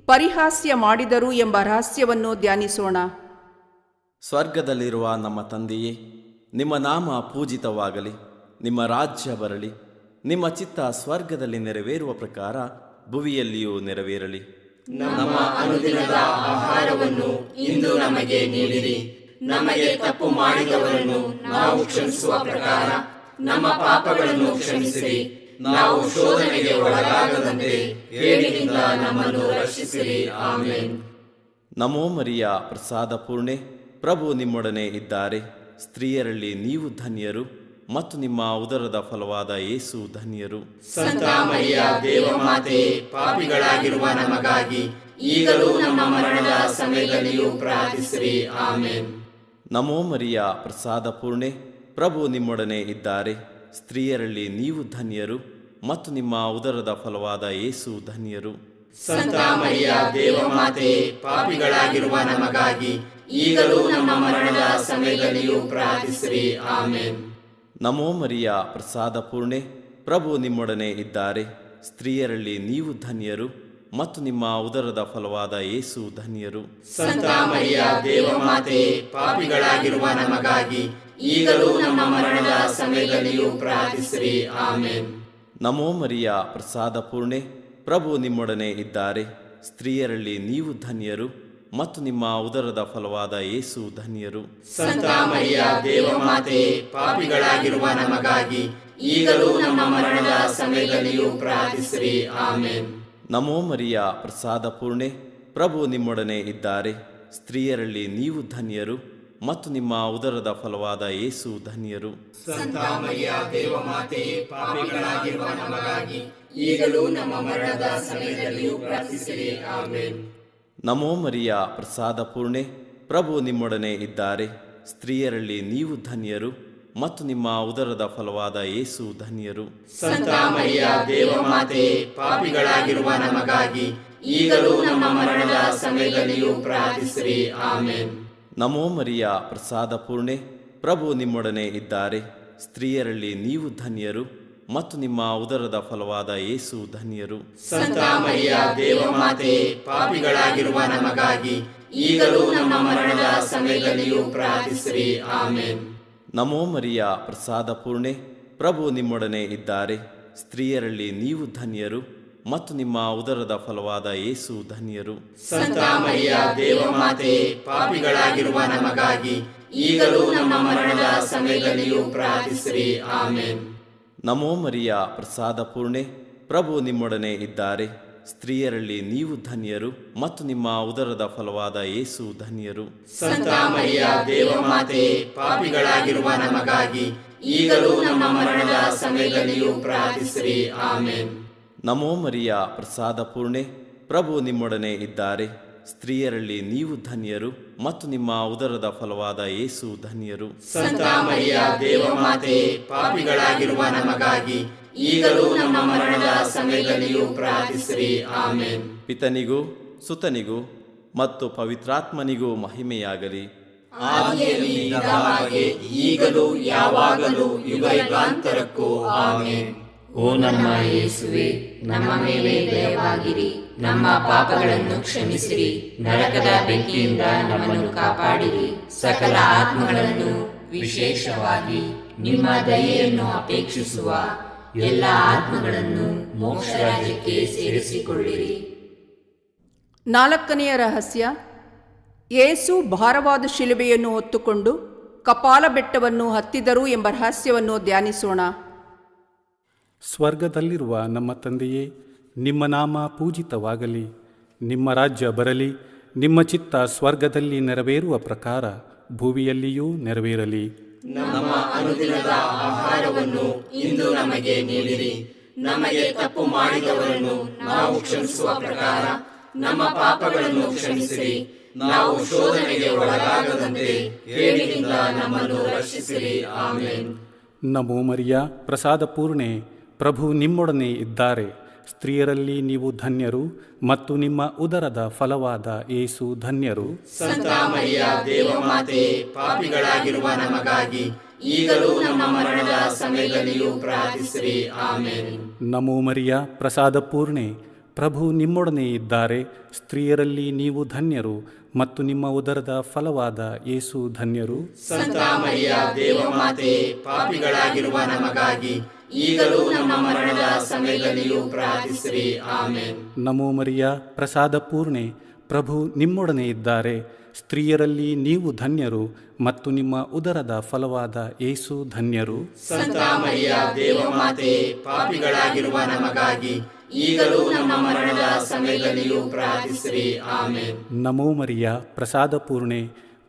ಪರಿಹಾಸ್ಯ ಮಾಡಿದರು ಎಂಬ ರಹಸ್ಯವನ್ನು ಧ್ಯಾನಿಸೋಣ. ಸ್ವರ್ಗದಲ್ಲಿರುವ ನಮ್ಮ ತಂದೆಯೇ, ನಿಮ್ಮ ನಾಮ ಪೂಜಿತವಾಗಲಿ, ನಿಮ್ಮ ರಾಜ್ಯ ಬರಲಿ, ನಿಮ್ಮ ಚಿತ್ತ ಸ್ವರ್ಗದಲ್ಲಿ ನೆರವೇರುವ ಪ್ರಕಾರ ಭುವಿಯಲ್ಲಿಯೂ ನೆರವೇರಲಿ. ನಮ್ಮ ಅನುದಿನದ ಆಹಾರವನ್ನು ಇಂದು ನಮಗೆ ನೀಡಿರಿ. ನಮಗೆ ತಪ್ಪು ಮಾಡಿದವರನ್ನು ನಾವು ಕ್ಷಮಿಸುವ ಪ್ರಕಾರ ನಮ್ಮ ಪಾಪಗಳನ್ನು ಕ್ಷಮಿಸಿರಿ. ನಾವು ಶೋಧನೆಗೆ ಒಳಗಾಗದಂತೆ ಕೇಡಿನಿಂದ ನಮ್ಮನ್ನು ರಕ್ಷಿಸಿರಿ. ಆಮೆನ್. ನಮೋ ಮರಿಯ, ಪ್ರಸಾದ ಪೂರ್ಣೆ, ಪ್ರಭು ನಿಮ್ಮೊಡನೆ ಇದ್ದಾರೆ. ಸ್ತ್ರೀಯರಲ್ಲಿ ನೀವು ಧನ್ಯರು ಮತ್ತು ನಿಮ್ಮ ಉದರದ ಫಲವಾದ ಯೇಸು ಧನ್ಯರು. ಸಂತ ಮರಿಯ ದೇವಮಾತೆ, ಪಾಪಿಗಳಾಗಿರುವ ನಮಗಾಗಿ ಈಗಲೂ ನಮ್ಮ ಮರಣದ ಸಮಯದಲ್ಲಿಯೂ ಪ್ರಾರ್ಥಿಸಿರಿ. ಆಮೇನ್. ನಮೋ ಮರಿಯ ಪ್ರಸಾದ ಪೂರ್ಣೆ, ಪ್ರಭು ನಿಮ್ಮೊಡನೆ ಇದ್ದಾರೆ. ಸ್ತ್ರೀಯರಲ್ಲಿ ನೀವು ಧನ್ಯರು ಮತ್ತು ನಿಮ್ಮ ಉದರದ ಫಲವಾದ ಯೇಸು ಧನ್ಯರು. ಸಂತ ಮರಿಯ ದೇವಮಾತೆ, ಪಾಪಿಗಳಾಗಿರುವ ನಮಗಾಗಿ ಈಗಲೂ ನಮ್ಮ ಮರಣದ ಸಮಯದಲ್ಲಿಯೂ ಪ್ರಾರ್ಥಿಸಿರಿ. ಆಮೇನ್. ನಮೋ ಮರಿಯ ಪ್ರಸಾದ ಪೂರ್ಣೆ, ಪ್ರಭು ನಿಮ್ಮೊಡನೆ ಇದ್ದಾರೆ. ಸ್ತ್ರೀಯರಲ್ಲಿ ನೀವು ಧನ್ಯರು ಮತ್ತು ನಿಮ್ಮ ಉದರದ ಫಲವಾದ ಯೇಸು ಧನ್ಯರು. ಸಂತ ಮರಿಯ ದೇವಮಾತೆ, ಪಾಪಿಗಳಾಗಿರುವ ನಮಗಾಗಿ ಈಗಲೂ ನಮ್ಮ ಮರಣದ ಸಮಯದಲ್ಲಿಯೂ ಪ್ರಾರ್ಥಿಸಿರಿ. ಆಮೇನ್. ನಮೋ ಮರಿಯ ಪ್ರಸಾದ ಪೂರ್ಣೆ, ಪ್ರಭು ನಿಮ್ಮೊಡನೆ ಇದ್ದಾರೆ. ಸ್ತ್ರೀಯರಲ್ಲಿ ನೀವು ಧನ್ಯರು ಮತ್ತು ನಿಮ್ಮ ಉದರದ ಫಲವಾದ ಯೇಸು ಧನ್ಯರು. ಸಂತ ಮರಿಯ ದೇವಮಾತೆ, ಪಾಪಿಗಳಾಗಿರುವ ನಮಗಾಗಿ ಈಗಲೂ ನಮ್ಮ ಮರಣದ ಸಮಯದಲ್ಲಿಯೂ ಪ್ರಾರ್ಥಿಸಿರಿ. ಆಮೇನ್. ನಮೋ ಮರಿಯ ಪ್ರಸಾದ ಪೂರ್ಣೆ, ಪ್ರಭು ನಿಮ್ಮೊಡನೆ ಇದ್ದಾರೆ. ಸ್ತ್ರೀಯರಲ್ಲಿ ನೀವು ಧನ್ಯರು ಮತ್ತು ನಿಮ್ಮ ಉದರದ ಫಲವಾದ ಯೇಸು ಧನ್ಯರು. ಸಂತ ಮರಿಯ ದೇವಮಾತೆ, ಪಾಪಿಗಳಾಗಿರುವ ನಮಗಾಗಿ ಈಗಲೂ ನಮ್ಮ ಮರಣದ ಸಮಯದಲ್ಲಿಯೂ ಪ್ರಾರ್ಥಿಸಿರಿ. ಆಮೇನ್. ನಮೋ ಮರಿಯ ಪ್ರಸಾದ ಪೂರ್ಣೆ, ಪ್ರಭು ನಿಮ್ಮೊಡನೆ ಇದ್ದಾರೆ. ಸ್ತ್ರೀಯರಲ್ಲಿ ನೀವು ಧನ್ಯರು ಮತ್ತು ನಿಮ್ಮ ಉದರದ ಫಲವಾದ ಯೇಸು ಧನ್ಯರು. ಸಂತ ಮರಿಯ ದೇವಮಾತೆ, ಪಾಪಿಗಳಾಗಿರುವ ನಮಗಾಗಿ ಈಗಲೂ ನಮ್ಮ ಮರಣದ ಸಮಯದಲ್ಲಿಯೂ ಪ್ರಾರ್ಥಿಸಿರಿ. ಆಮೇನ್. ನಮೋ ಮರಿಯ ಪ್ರಸಾದ ಪೂರ್ಣೆ, ಪ್ರಭು ನಿಮ್ಮೊಡನೆ ಇದ್ದಾರೆ. ಸ್ತ್ರೀಯರಲ್ಲಿ ನೀವು ಧನ್ಯರು ಮತ್ತು ನಿಮ್ಮ ಉದರದ ಫಲವಾದ ಯೇಸು ಧನ್ಯರು. ಸಂತ ಮರಿಯ ದೇವಮಾತೆ, ಪಾಪಿಗಳಾಗಿರುವ ನಮಗಾಗಿ ಈಗಲೂ ನಮ್ಮ ಮರಣದ ಸಮಯದಲ್ಲಿಯೂ ಪ್ರಾರ್ಥಿಸಿರಿ. ಆಮೇನ್. ನಮೋ ಮರಿಯ ಪ್ರಸಾದ ಪೂರ್ಣೆ, ಪ್ರಭು ನಿಮ್ಮೊಡನೆ ಇದ್ದಾರೆ. ಸ್ತ್ರೀಯರಲ್ಲಿ ನೀವು ಧನ್ಯರು ಮತ್ತು ನಿಮ್ಮ ಉದರದ ಫಲವಾದ ಯೇಸು ಧನ್ಯರು. ಸಂತ ಮರಿಯ ದೇವಮಾತೆ, ಪಾಪಿಗಳಾಗಿರುವ ನಮಗಾಗಿ ಈಗಲೂ ನಮ್ಮ ಮರಣದ ಸಮಯದಲ್ಲಿಯೂ ಪ್ರಾರ್ಥಿಸಿರಿ. ಆಮೇನ್. ನಮೋ ಮರಿಯ ಪ್ರಸಾದ ಪೂರ್ಣೆ, ಪ್ರಭು ನಿಮ್ಮೊಡನೆ ಇದ್ದಾರೆ. ಸ್ತ್ರೀಯರಲ್ಲಿ ನೀವು ಧನ್ಯರು ಮತ್ತು ನಿಮ್ಮ ಉದರದ ಫಲವಾದ ಯೇಸು ಧನ್ಯರು. ಸಂತ ಮರಿಯ ದೇವಮಾತೆ, ಪಾಪಿಗಳಾಗಿರುವ ನಮಗಾಗಿ ಈಗಲೂ ನಮ್ಮ ಮರಣದ ಸಮಯದಲ್ಲಿಯೂ ಪ್ರಾರ್ಥಿಸಿರಿ. ಆಮೇನ್. ನಮೋ ಮರಿಯ ಪ್ರಸಾದ ಪೂರ್ಣೆ, ಪ್ರಭು ನಿಮ್ಮೊಡನೆ ಇದ್ದಾರೆ. ಸ್ತ್ರೀಯರಲ್ಲಿ ನೀವು ಧನ್ಯರು ಮತ್ತು ನಿಮ್ಮ ಉದರದ ಫಲವಾದ ಯೇಸು ಧನ್ಯರು. ಸಂತ ಮರಿಯ ದೇವಮಾತೆ, ಪಾಪಿಗಳಾಗಿರುವ ನಮಗಾಗಿ ಈಗಲೂ ನಮ್ಮ ಮರಣದ ಸಮಯದಲ್ಲಿಯೂ ಪ್ರಾರ್ಥಿಸಿರಿ. ಆಮೇನ್. ಪಿತನಿಗೂ ಸುತನಿಗೂ ಮತ್ತು ಪವಿತ್ರಾತ್ಮನಿಗೂ ಮಹಿಮೆಯಾಗಲಿ. ಆದಿಯಲ್ಲಿ ಇದ್ದ ಹಾಗೆ ಈಗಲೂ ಯಾವಾಗಲೂ ಯುಗಾಂತರಕ್ಕೂ. ಆಮೇನ್. ಓ ನಮ್ಮ ಯೇಸುವೆ, ನಮ್ಮ ಮೇಲೆ ದಯವಾಗಿರಿ. ನಮ್ಮ ಪಾಪಗಳನ್ನು ಕ್ಷಮಿಸಿರಿ. ನರಕದ ಬೆಂಕಿಯಿಂದ ನಮ್ಮನ್ನು ಕಾಪಾಡಿರಿ. ಸಕಲ ಆತ್ಮಗಳನ್ನು, ವಿಶೇಷವಾಗಿ ನಿಮ್ಮ ದಯೆಯನ್ನು ಅಪೇಕ್ಷಿಸುವ ಎಲ್ಲ ಆತ್ಮಗಳನ್ನು ಮೋಕ್ಷ ರಾಜ್ಯಕ್ಕೆ ಸೇರಿಸಿಕೊಳ್ಳಿರಿ. 4ನೆಯ ರಹಸ್ಯ, ಯೇಸು ಭಾರವಾದ ಶಿಲುಬೆಯನ್ನು ಹೊತ್ತುಕೊಂಡು ಕಪಾಲ ಬೆಟ್ಟವನ್ನು ಹತ್ತಿದರು ಎಂಬ ರಹಸ್ಯವನ್ನು ಧ್ಯಾನಿಸೋಣ. ಸ್ವರ್ಗದಲ್ಲಿರುವ ನಮ್ಮ ತಂದೆಯೇ, ನಿಮ್ಮ ನಾಮ ಪೂಜಿತವಾಗಲಿ. ನಿಮ್ಮ ರಾಜ್ಯ ಬರಲಿ. ನಿಮ್ಮ ಚಿತ್ತ ಸ್ವರ್ಗದಲ್ಲಿ ನೆರವೇರುವ ಪ್ರಕಾರ ಭೂಮಿಯಲ್ಲಿಯೂ ನೆರವೇರಲಿ. ನಮ್ಮ ಅನುದಿನದ ಆಹಾರವನ್ನು ಇಂದು ನಮಗೆ ನೀಡಿರಿ. ನಮಗೆ ತಪ್ಪು ಮಾಡಿದವರನ್ನು ನಾವು ಕ್ಷಮಿಸುವ ಪ್ರಕಾರ ನಮ್ಮ ಪಾಪಗಳನ್ನು ಕ್ಷಮಿಸಿರಿ. ನಾವು ಶೋಧನೆಗೆ ಒಳಗಾಗದಂತೆ ಕೇಡಿನಿಂದ ನಮ್ಮನ್ನು ರಕ್ಷಿಸಿರಿ. ಆಮೇನ್. ನಮೋ ಮರಿಯ ಪ್ರಸಾದ ಪೂರ್ಣೆ, ಪ್ರಭು ನಿಮ್ಮೊಡನೆ ಇದ್ದಾರೆ. ಸ್ತ್ರೀಯರಲ್ಲಿ ನೀವು ಧನ್ಯರು ಮತ್ತು ನಿಮ್ಮ ಉದರದ ಫಲವಾದ ಯೇಸು ಧನ್ಯರು. ಸಂತ ಮರಿಯ ದೇವಮಾತೆ, ಪಾಪಿಗಳಾಗಿರುವ ನಮಗಾಗಿ ಈಗಲೂ ನಮ್ಮ ಮರಣದ ಸಮಯದಲ್ಲಿಯೂ ಪ್ರಾರ್ಥಿಸಿರಿ. ಆಮೇನ್. ನಮೋ ಮರಿಯ ಪ್ರಸಾದ ಪೂರ್ಣೆ, ಪ್ರಭು ನಿಮ್ಮೊಡನೆ ಇದ್ದಾರೆ. ಸ್ತ್ರೀಯರಲ್ಲಿ ನೀವು ಧನ್ಯರು ಮತ್ತು ನಿಮ್ಮ ಉದರದ ಫಲವಾದ ಯೇಸು ಧನ್ಯರು. ಸಂತ ಮರಿಯ ದೇವಮಾತೆ, ಪಾಪಿಗಳಾಗಿರುವ ನಮಗಾಗಿ ಈಗಲೂ ನಮ್ಮ ಮರಣದ ಸಮಯದಲ್ಲಿಯೂ ಪ್ರಾರ್ಥಿಸಿರಿ. ಆಮೇನ್. ನಮೋ ಮರಿಯ ಪ್ರಸಾದ ಪೂರ್ಣೆ, ಪ್ರಭು ನಿಮ್ಮೊಡನೆ ಇದ್ದಾರೆ. ಸ್ತ್ರೀಯರಲ್ಲಿ ನೀವು ಧನ್ಯರು ಮತ್ತು ನಿಮ್ಮ ಉದರದ ಫಲವಾದ ಯೇಸು ಧನ್ಯರು. ಸಂತ ಮರಿಯ ದೇವಮಾತೆ, ಪಾಪಿಗಳಾಗಿರುವ ನಮಗಾಗಿ ಈಗಲೂ ನಮ್ಮ ಮರಣದ ಸಮಯದಲ್ಲಿಯೂ ಪ್ರಾರ್ಥಿಸಿರಿ. ಆಮೇನ್. ನಮೋ ಮರಿಯ ಪ್ರಸಾದ ಪೂರ್ಣೆ,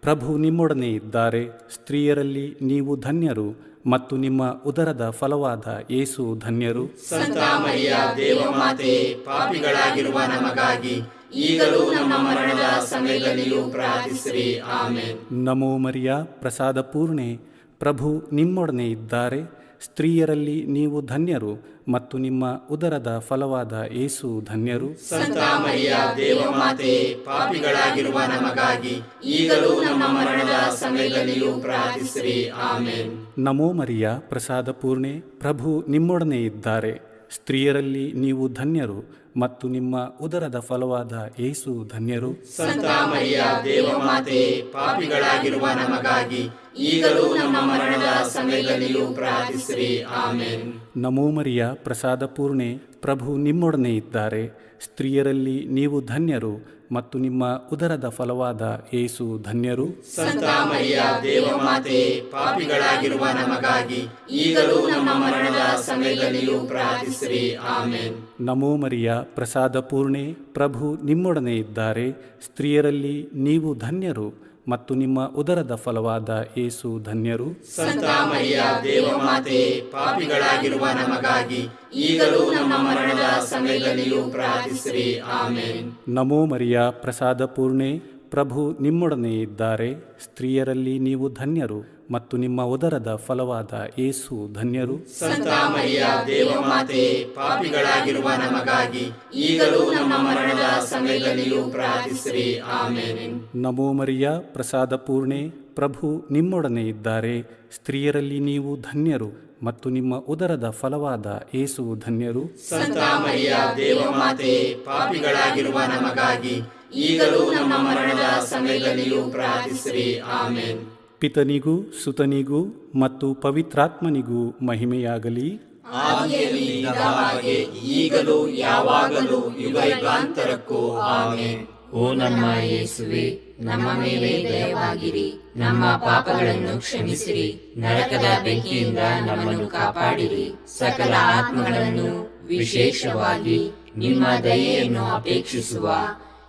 ಪ್ರಭು ನಿಮ್ಮೊಡನೆ ಇದ್ದಾರೆ. ಸ್ತ್ರೀಯರಲ್ಲಿ ನೀವು ಧನ್ಯರು ಮತ್ತು ನಿಮ್ಮ ಉದರದ ಫಲವಾದ ಯೇಸು ಧನ್ಯರು. ಸಂತ ಮರಿಯ ದೇವಮಾತೆ, ಪಾಪಿಗಳಾಗಿರುವ ನಮಗಾಗಿ ಈಗಲೂ ನಮ್ಮ ಮರಣದ ಸಮಯದಲ್ಲಿಯೂ ಪ್ರಾರ್ಥಿಸಿರಿ. ಆಮೇನ್. ನಮೋ ಮರಿಯ, ಪ್ರಸಾದ ಪೂರ್ಣೆ, ಪ್ರಭು ನಿಮ್ಮೊಡನೆ ಇದ್ದಾರೆ. ಸ್ತ್ರೀಯರಲ್ಲಿ ನೀವು ಧನ್ಯರು ಮತ್ತು ನಿಮ್ಮ ಉದರದ ಫಲವಾದ ಯೇಸು ಧನ್ಯರು. ಸಂತ ಮರಿಯ ದೇವಮಾತೆ, ಪಾಪಿಗಳಾಗಿರುವ ನಮಗಾಗಿ ಈಗಲೂ ನಮ್ಮ ಮರಣದ ಸಮಯದಲ್ಲಿಯೂ ಪ್ರಾರ್ಥಿಸಿರಿ. ಆಮೇನ್. ನಮೋ ಮರಿಯ, ಪ್ರಸಾದ ಪೂರ್ಣೆ, ಪ್ರಭು ನಿಮ್ಮೊಡನೆ ಇದ್ದಾರೆ. ಸ್ತ್ರೀಯರಲ್ಲಿ ನೀವು ಧನ್ಯರು ಮತ್ತು ನಿಮ್ಮ ಉದರದ ಫಲವಾದ ಯೇಸು ಧನ್ಯರು. ಸಂತ ಮರಿಯ ದೇವಮಾತೆ, ಪಾಪಿಗಳಾಗಿರುವ ನಮಗಾಗಿ ಈಗಲೂ ನಮ್ಮ ಮರಣದ ಸಮಯದಲ್ಲಿಯೂ ಪ್ರಾರ್ಥಿಸಿರಿ. ಆಮೇನ್. ನಮೋ ಮರಿಯ, ಪ್ರಸಾದ ಪೂರ್ಣೆ, ಪ್ರಭು ನಿಮ್ಮೊಡನೆ ಇದ್ದಾರೆ. ಸ್ತ್ರೀಯರಲ್ಲಿ ನೀವು ಧನ್ಯರು ಮತ್ತು ನಿಮ್ಮ ಉದರದ ಫಲವಾದ ಯೇಸು ಧನ್ಯರು. ಸಂತ ಮರಿಯ ದೇವಮಾತೆ, ಪಾಪಿಗಳಾಗಿರುವ ನಮಗಾಗಿ ಈಗಲೂ ನಮ್ಮ ಮರಣದ ಸಮಯದಲ್ಲಿಯೂ ಪ್ರಾರ್ಥಿಸಿರಿ. ಆಮೇನ್. ನಮೋ ಮರಿಯ, ಪ್ರಸಾದ ಪೂರ್ಣೆ, ಪ್ರಭು ನಿಮ್ಮೊಡನೆ ಇದ್ದಾರೆ. ಸ್ತ್ರೀಯರಲ್ಲಿ ನೀವು ಧನ್ಯರು ಮತ್ತು ನಿಮ್ಮ ಉದರದ ಫಲವಾದ ಯೇಸು ಧನ್ಯರು. ಸಂತ ಮರಿಯ ದೇವಮಾತೆ, ಪಾಪಿಗಳಾಗಿರುವ ನಮಗಾಗಿ ಈಗಲೂ ನಮ್ಮ ಮರಣದ ಸಮಯದಲ್ಲಿಯೂ ಪ್ರಾರ್ಥಿಸಿರಿ. ಆಮೇನ್. ನಮೋ ಮರಿಯ, ಪ್ರಸಾದ ಪೂರ್ಣೆ, ಪ್ರಭು ನಿಮ್ಮೊಡನೆ ಇದ್ದಾರೆ. ಸ್ತ್ರೀಯರಲ್ಲಿ ನೀವು ಧನ್ಯರು ಮತ್ತು ನಿಮ್ಮ ಉದರದ ಫಲವಾದ ಯೇಸು ಧನ್ಯರು. ಸಂತ ಮರಿಯ ದೇವಮಾತೆ, ಪಾಪಿಗಳಾಗಿರುವ ನಮಗಾಗಿ ಈಗಲೂ ನಮ್ಮ ಮರಣದ ಸಮಯದಲ್ಲಿಯೂ ಪ್ರಾರ್ಥಿಸಿರಿ. ಆಮೇನ್. ನಮೋ ಮರಿಯ, ಪ್ರಸಾದ ಪೂರ್ಣೆ, ಪ್ರಭು ನಿಮ್ಮೊಡನೆ ಇದ್ದಾರೆ. ಸ್ತ್ರೀಯರಲ್ಲಿ ನೀವು ಧನ್ಯರು ಮತ್ತು ನಿಮ್ಮ ಉದರದ ಫಲವಾದ ಯೇಸು ಧನ್ಯರು. ಸಂತ ಮರಿಯ ದೇವಮಾತೆ, ಪಾಪಿಗಳಾಗಿರುವ ನಮಗಾಗಿ ಈಗಲೂ ನಮ್ಮ ಮರಣದ ಸಮಯದಲ್ಲಿಯೂ ಪ್ರಾರ್ಥಿಸಿರಿ. ಆಮೇನ್. ಪಿತನಿಗೂ ಸುತನಿಗೂ ಮತ್ತು ಪವಿತ್ರಾತ್ಮನಿಗೂ ಮಹಿಮೆಯಾಗಲಿ. ಆದಿಯಲ್ಲಿ ಇದ್ದ ಹಾಗೆ ಈಗಲೂ ಯಾವಾಗಲೂ ಯುಗಾಂತರಕ್ಕೂ. ಆಮೇನ್. ಓ ನಮ್ಮ ಯೇಸುವೆ, ನಮ್ಮ ಮೇಲೆ ದಯವಾಗಿರಿ. ನಮ್ಮ ಪಾಪಗಳನ್ನು ಕ್ಷಮಿಸಿರಿ. ನರಕದ ಬೆಂಕಿಯಿಂದ ನಮ್ಮನ್ನು ಕಾಪಾಡಿರಿ. ಸಕಲ ಆತ್ಮಗಳನ್ನು, ವಿಶೇಷವಾಗಿ ನಿಮ್ಮ ದಯೆಯನ್ನು ಅಪೇಕ್ಷಿಸುವ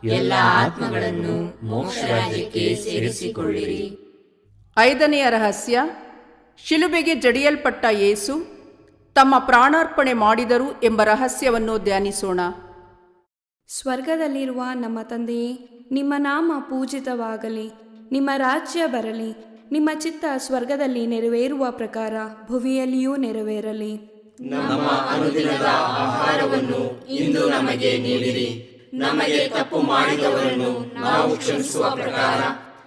ಎಲ್ಲ ಆತ್ಮಗಳನ್ನು ಮೋಕ್ಷ ರಾಜ್ಯಕ್ಕೆ ಸೇರಿಸಿಕೊಳ್ಳಿರಿ. 5ನೆಯ ರಹಸ್ಯ, ಶಿಲುಬೆಗೆ ಜಡಿಯಲ್ಪಟ್ಟ ಯೇಸು ತಮ್ಮ ಪ್ರಾಣಾರ್ಪಣೆ ಮಾಡಿದರು ಎಂಬ ರಹಸ್ಯವನ್ನು ಧ್ಯಾನಿಸೋಣ. ಸ್ವರ್ಗದಲ್ಲಿರುವ ನಮ್ಮ ತಂದೆಯೇ, ನಿಮ್ಮ ನಾಮ ಪೂಜಿತವಾಗಲಿ. ನಿಮ್ಮ ರಾಜ್ಯ ಬರಲಿ. ನಿಮ್ಮ ಚಿತ್ತ ಸ್ವರ್ಗದಲ್ಲಿ ನೆರವೇರುವ ಪ್ರಕಾರ ಭುವಿಯಲ್ಲಿಯೂ ನೆರವೇರಲಿ. ನಮ್ಮ ಅನುದಿನದ ಆಹಾರವನ್ನು ಇಂದು ನಮಗೆ ನೀಡಿರಿ. ನಮಗೆ ತಪ್ಪು ಮಾಡಿದವರನ್ನು ನಾವು ಕ್ಷಮಿಸುವ ಪ್ರಕಾರ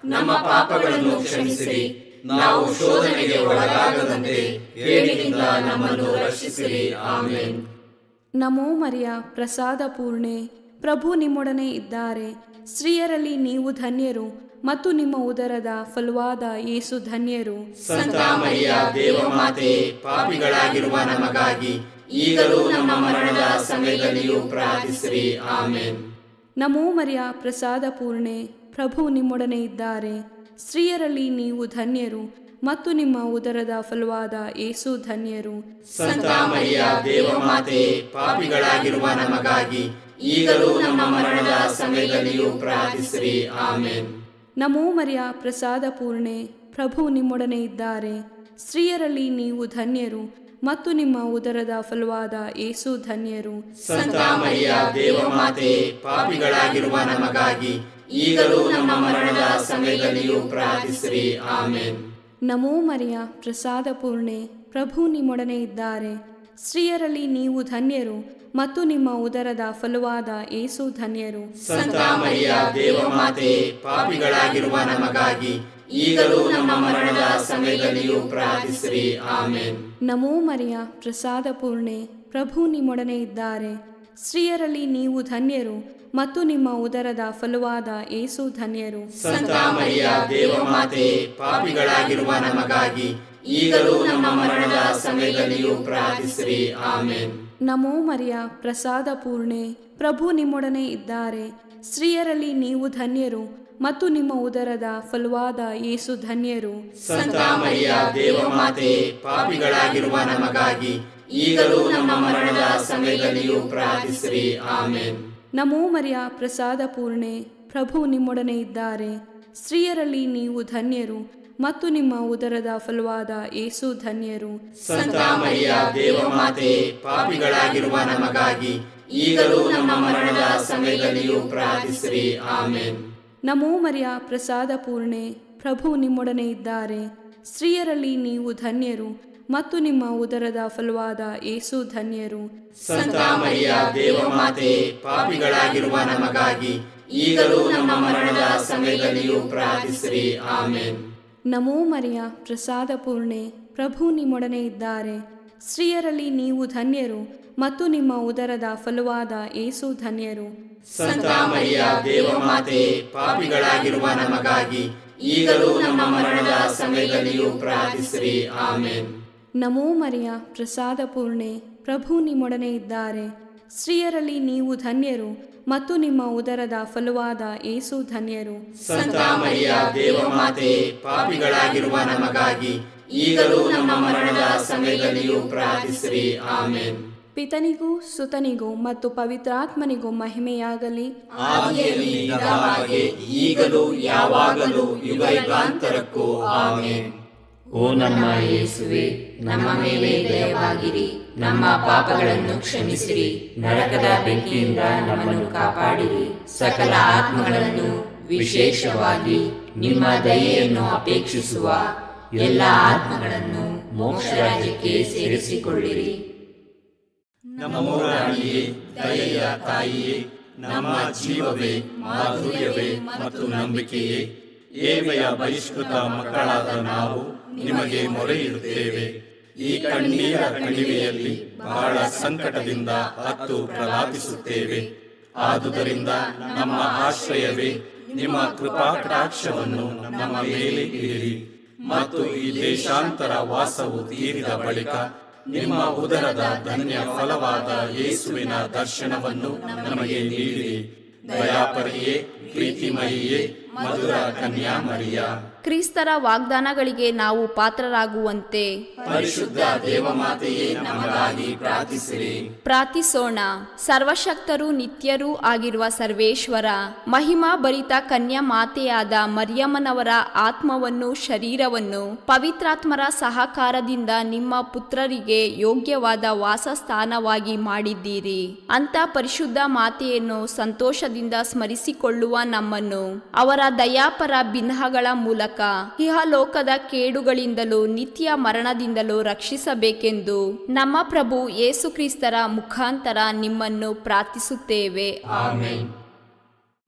ನಮ್ಮ ಪಾಪಗಳನ್ನು ಕ್ಷಮಿಸಿರಿ. ನಾವು ಶೋಧನೆಗೆ ಒಳಗಾಗದಂತೆ ಕೇಡಿನಿಂದ ನಮ್ಮನ್ನು ರಕ್ಷಿಸಿರಿ. ಆಮೇನ್. ನಮೋ ಮರಿಯ, ಪ್ರಸಾದ ಪೂರ್ಣೆ, ಪ್ರಭು ನಿಮ್ಮೊಡನೆ ಇದ್ದಾರೆ. ಸ್ತ್ರೀಯರಲ್ಲಿ ನೀವು ಧನ್ಯರು ಮತ್ತು ನಿಮ್ಮ ಉದರದ ಫಲವಾದ ಯೇಸು ಧನ್ಯರು. ಸಂತ ಮರಿಯ ದೇವಮಾತೆ, ಪಾಪಿಗಳಾಗಿರುವ ನಮಗಾಗಿ ಈಗಲೂ ನಮ್ಮ ಮರಣದ ಸಮಯದಲ್ಲಿಯೂ ಪ್ರಾರ್ಥಿಸಿರಿ. ಆಮೇನ್. ನಮೋ ಮರಿಯ, ಪ್ರಸಾದ ಪೂರ್ಣೆ, ಪ್ರಭು ನಿಮ್ಮೊಡನೆ ಇದ್ದಾರೆ. ಸ್ತ್ರೀಯರಲ್ಲಿ ನೀವು ಧನ್ಯರು ಮತ್ತು ನಿಮ್ಮ ಉದರದ ಫಲವಾದ ಯೇಸು ಧನ್ಯರು. ಸಂತ ಮರಿಯ ದೇವಮಾತೆ, ಪಾಪಿಗಳಾಗಿರುವ ನಮಗಾಗಿ ಈಗಲೂ ನಮ್ಮ ಮರಣದ ಸಮಯದಲ್ಲಿಯೂ ಪ್ರಾರ್ಥಿಸಿರಿ. ಆಮೇನ್. ನಮೋ ಮರಿಯ, ಪ್ರಸಾದ ಪೂರ್ಣೆ, ಪ್ರಭು ನಿಮ್ಮೊಡನೆ ಇದ್ದಾರೆ. ಸ್ತ್ರೀಯರಲ್ಲಿ ನೀವು ಧನ್ಯರು ಮತ್ತು ನಿಮ್ಮ ಉದರದ ಫಲವಾದ ಯೇಸು ಧನ್ಯರು. ಸಂತ ಮರಿಯ ದೇವಮಾತೆ, ಪಾಪಿಗಳಾಗಿರುವ ನಮಗಾಗಿ ಈಗಲೂ ನಮ್ಮ ಮರಣದ ಸಮಯದಲ್ಲಿಯೂ ಪ್ರಾರ್ಥಿಸಿರಿ. ಆಮೇನ್. ನಮೋ ಮರಿಯ, ಪ್ರಸಾದ ಪೂರ್ಣೆ, ಪ್ರಭು ನಿಮ್ಮೊಡನೆ ಇದ್ದಾರೆ. ಸ್ತ್ರೀಯರಲ್ಲಿ ನೀವು ಧನ್ಯರು ಮತ್ತು ನಿಮ್ಮ ಉದರದ ಫಲವಾದ ಯೇಸು ಧನ್ಯರು. ಸಂತ ಮರಿಯ ದೇವಮಾತೆ, ಪಾಪಿಗಳಾಗಿರುವ ನಮಗಾಗಿ ಈಗಲೂ ನಮ್ಮ ಮರಣದ ಸಮಯದಲ್ಲಿಯೂ ಪ್ರಾರ್ಥಿಸಿರಿ. ಆಮೇನ್. ನಮೋ ಮರಿಯ, ಪ್ರಸಾದ ಪೂರ್ಣೆ, ಪ್ರಭು ನಿಮ್ಮೊಡನೆ ಇದ್ದಾರೆ. ಸ್ತ್ರೀಯರಲ್ಲಿ ನೀವು ಧನ್ಯರು ಮತ್ತು ನಿಮ್ಮ ಉದರದ ಫಲವಾದ ಯೇಸು ಧನ್ಯರು. ಸಂತ ಮರಿಯ ದೇವಮಾತೆ, ಪಾಪಿಗಳಾಗಿರುವ ನಮಗಾಗಿ ಈಗಲೂ ನಮ್ಮ ಮರಣದ ಸಮಯದಲ್ಲಿಯೂ ಪ್ರಾರ್ಥಿಸಿರಿ. ಆಮೇನ್. ನಮೋ ಮರಿಯ, ಪ್ರಸಾದ ಪೂರ್ಣೆ, ಪ್ರಭು ನಿಮ್ಮೊಡನೆ ಇದ್ದಾರೆ. ಸ್ತ್ರೀಯರಲ್ಲಿ ನೀವು ಧನ್ಯರು ಮತ್ತು ನಿಮ್ಮ ಉದರದ ಫಲವಾದ ಯೇಸು ಧನ್ಯರು. ಸಂತ ಮರಿಯ ದೇವಮಾತೆ, ಪಾಪಿಗಳಾಗಿರುವ ನಮಗಾಗಿ ಈಗಲೂ ನಮ್ಮ ಮರಣದ ಸಮಯದಲ್ಲಿಯೂ ಪ್ರಾರ್ಥಿಸಿರಿ. ಆಮೇನ್. ನಮೋ ಮರಿಯ, ಪ್ರಸಾದ ಪೂರ್ಣೆ, ಪ್ರಭು ನಿಮ್ಮೊಡನೆ ಇದ್ದಾರೆ. ಸ್ತ್ರೀಯರಲ್ಲಿ ನೀವು ಧನ್ಯರು ಮತ್ತು ನಿಮ್ಮ ಉದರದ ಫಲವಾದ ಯೇಸು ಧನ್ಯರು. ಸಂತ ಮರಿಯ ದೇವಮಾತೆ, ಪಾಪಿಗಳಾಗಿರುವ ನಮಗಾಗಿ ಈಗಲೂ ನಮ್ಮ ಮರಣದ ಸಮಯದಲ್ಲಿಯೂ ಪ್ರಾರ್ಥಿಸಿರಿ. ಆಮೆನ್. ನಮೋ ಮರಿಯ ಪ್ರಸಾದ ಪೂರ್ಣೆ, ಪ್ರಭು ನಿಮ್ಮೊಡನೆ ಇದ್ದಾರೆ. ಸ್ತ್ರೀಯರಲ್ಲಿ ನೀವು ಧನ್ಯರು ಮತ್ತು ನಿಮ್ಮ ಉದರದ ಫಲವಾದ ಯೇಸು ಧನ್ಯರು. ಸಂತ ಮರಿಯ ದೇವಮಾತೆ, ಪಾಪಿಗಳಾಗಿರುವ ನಮಗಾಗಿ ಈಗಲೂ ನಮ್ಮ ಮರಣದ ಸಮಯದಲ್ಲಿಯೂ ಪ್ರಾರ್ಥಿಸಿರಿ. ಆಮೆನ್. ನಮೋ ಮರಿಯ ಪ್ರಸಾದ ಪೂರ್ಣೆ, ಪ್ರಭು ನಿಮ್ಮೊಡನೆ ಇದ್ದಾರೆ. ಸ್ತ್ರೀಯರಲ್ಲಿ ನೀವು ಧನ್ಯರು ಮತ್ತು ನಿಮ್ಮ ಉದರದ ಫಲವಾದ ಯೇಸು ಧನ್ಯರು. ಸಂತ ಮರಿಯ ದೇವಮಾತೆ, ಪಾಪಿಗಳಾಗಿರುವ ನಮಗಾಗಿ ಈಗಲೂ ನಮ್ಮ ಮರಣದ ಸಮಯದಲ್ಲಿಯೂ ಪ್ರಾರ್ಥಿಸಿರಿ. ಆಮೆನ್. ನಮೋ ಮರಿಯ ಪ್ರಸಾದ ಪೂರ್ಣೆ, ಪ್ರಭು ನಿಮ್ಮೊಡನೆ ಇದ್ದಾರೆ. ಸ್ತ್ರೀಯರಲ್ಲಿ ನೀವು ಧನ್ಯರು ಮತ್ತು ನಿಮ್ಮ ಉದರದ ಫಲವಾದ ಯೇಸು ಧನ್ಯರು. ಸಂತ ಮರಿಯ ದೇವಮಾತೆ, ಪಾಪಿಗಳಾಗಿರುವ ನಮಗಾಗಿ ಈಗಲೂ ನಮ್ಮ ಮರಣದ ಸಮಯದಲ್ಲಿಯೂ ಪ್ರಾರ್ಥಿಸಿರಿ. ಆಮೆನ್. ಪಿತನಿಗೂ ಸುತನಿಗೂ ಮತ್ತು ಪವಿತ್ರಾತ್ಮನಿಗೂ ಮಹಿಮೆಯಾಗಲಿ. ಆದಿಯಲ್ಲಿ ಇದ್ದ ಹಾಗೆ ಈಗಲೂ ಯಾವಾಗಲೂ ಯುಗಾಂತರಕ್ಕೂ. ಆಮೆನ್. ಓ ನಮ್ಮ ಯೇಸುವೆ, ನಮ್ಮ ಮೇಲೆ ದಯವಾಗಿರಿ, ನಮ್ಮ ಪಾಪಗಳನ್ನು ಕ್ಷಮಿಸಿರಿ, ನರಕದ ಬೆಂಕಿಯಿಂದ ನಮ್ಮನ್ನು ಕಾಪಾಡಿರಿ, ಸಕಲ ಆತ್ಮಗಳನ್ನು ವಿಶೇಷವಾಗಿ ನಿಮ್ಮ ದಯೆಯನ್ನು ಅಪೇಕ್ಷಿಸುವ ಎಲ್ಲ ಆತ್ಮಗಳನ್ನು ಮೋಕ್ಷ ರಾಜ್ಯಕ್ಕೆ ಸೇರಿಸಿಕೊಳ್ಳಿರಿ. ನಮೋ ರಾಣಿಯೇ, ದಯೆಯ ತಾಯಿಯೇ, ನಮ್ಮ ಜೀವವೇ, ಮಾಧುರ್ಯವೇ ಮತ್ತು ನಂಬಿಕೆಯೇ, ಏವೆಯ ಬಹಿಷ್ಕೃತ ಮಕ್ಕಳಾದ ನಾವು ನಿಮಗೆ ಮೊರೆ ಇಡುತ್ತೇವೆ. ಈ ಕಣ್ಣೀರ ಕಣಿವೆಯಲ್ಲಿ ಬಹಳ ಸಂಕಟದಿಂದ ಅತ್ತು ಪ್ರಲಾಪಿಸುತ್ತೇವೆ. ಆದುದರಿಂದ ನಮ್ಮ ಆಶ್ರಯವೇ, ನಿಮ್ಮ ಕೃಪಾ ಕಟಾಕ್ಷವನ್ನು ನಮ್ಮ ಮೇಲೆ ಇಡಿರಿ ಮತ್ತು ಈ ದೇಶಾಂತರ ವಾಸವು ತೀರಿದ ಬಳಿಕ ನಿಮ್ಮ ಉದರದ ಧನ್ಯ ಫಲವಾದ ಯೇಸುವಿನ ದರ್ಶನವನ್ನು ನಮಗೆ ನೀಡಿರಿ. ದಯಾಪರಿಯೇ, ಪ್ರೀತಿಮಯಿಯೇ, ಮಧುರ ಕನ್ಯಾಮರಿಯ, ಕ್ರಿಸ್ತರ ವಾಗ್ದಾನಗಳಿಗೆ ನಾವು ಪಾತ್ರರಾಗುವಂತೆ ಪರಿಶುದ್ಧ ದೇವಮಾತೆಯೇ, ನಮಗಾಗಿ ಪ್ರಾರ್ಥಿಸಿರಿ. ಪ್ರಾರ್ಥಿಸೋಣ. ಸರ್ವಶಕ್ತರೂ ನಿತ್ಯರೂ ಆಗಿರುವ ಸರ್ವೇಶ್ವರ, ಮಹಿಮಾ ಭರಿತ ಕನ್ಯಾ ಮಾತೆಯಾದ ಮರಿಯಮ್ಮನವರ ಆತ್ಮವನ್ನು ಶರೀರವನ್ನು ಪವಿತ್ರಾತ್ಮರ ಸಹಕಾರದಿಂದ ನಿಮ್ಮ ಪುತ್ರರಿಗೆ ಯೋಗ್ಯವಾದ ವಾಸಸ್ಥಾನವಾಗಿ ಮಾಡಿದ್ದೀರಿ. ಅಂತ ಪರಿಶುದ್ಧ ಮಾತೆಯನ್ನು ಸಂತೋಷದಿಂದ ಸ್ಮರಿಸಿಕೊಳ್ಳುವ ನಮ್ಮನ್ನು ಅವರ ದಯಾಪರ ಬಿಂಹಗಳ ಮೂಲಕ ಇಹಲೋಕದ ಕೇಡುಗಳಿಂದಲೂ ನಿತ್ಯ ಮರಣದಿಂದಲೂ ರಕ್ಷಿಸಬೇಕೆಂದು ನಮ್ಮ ಪ್ರಭು ಯೇಸು ಕ್ರಿಸ್ತರ ಮುಖಾಂತರ ನಿಮ್ಮನ್ನು ಪ್ರಾರ್ಥಿಸುತ್ತೇವೆ. ಆಮೆನ್.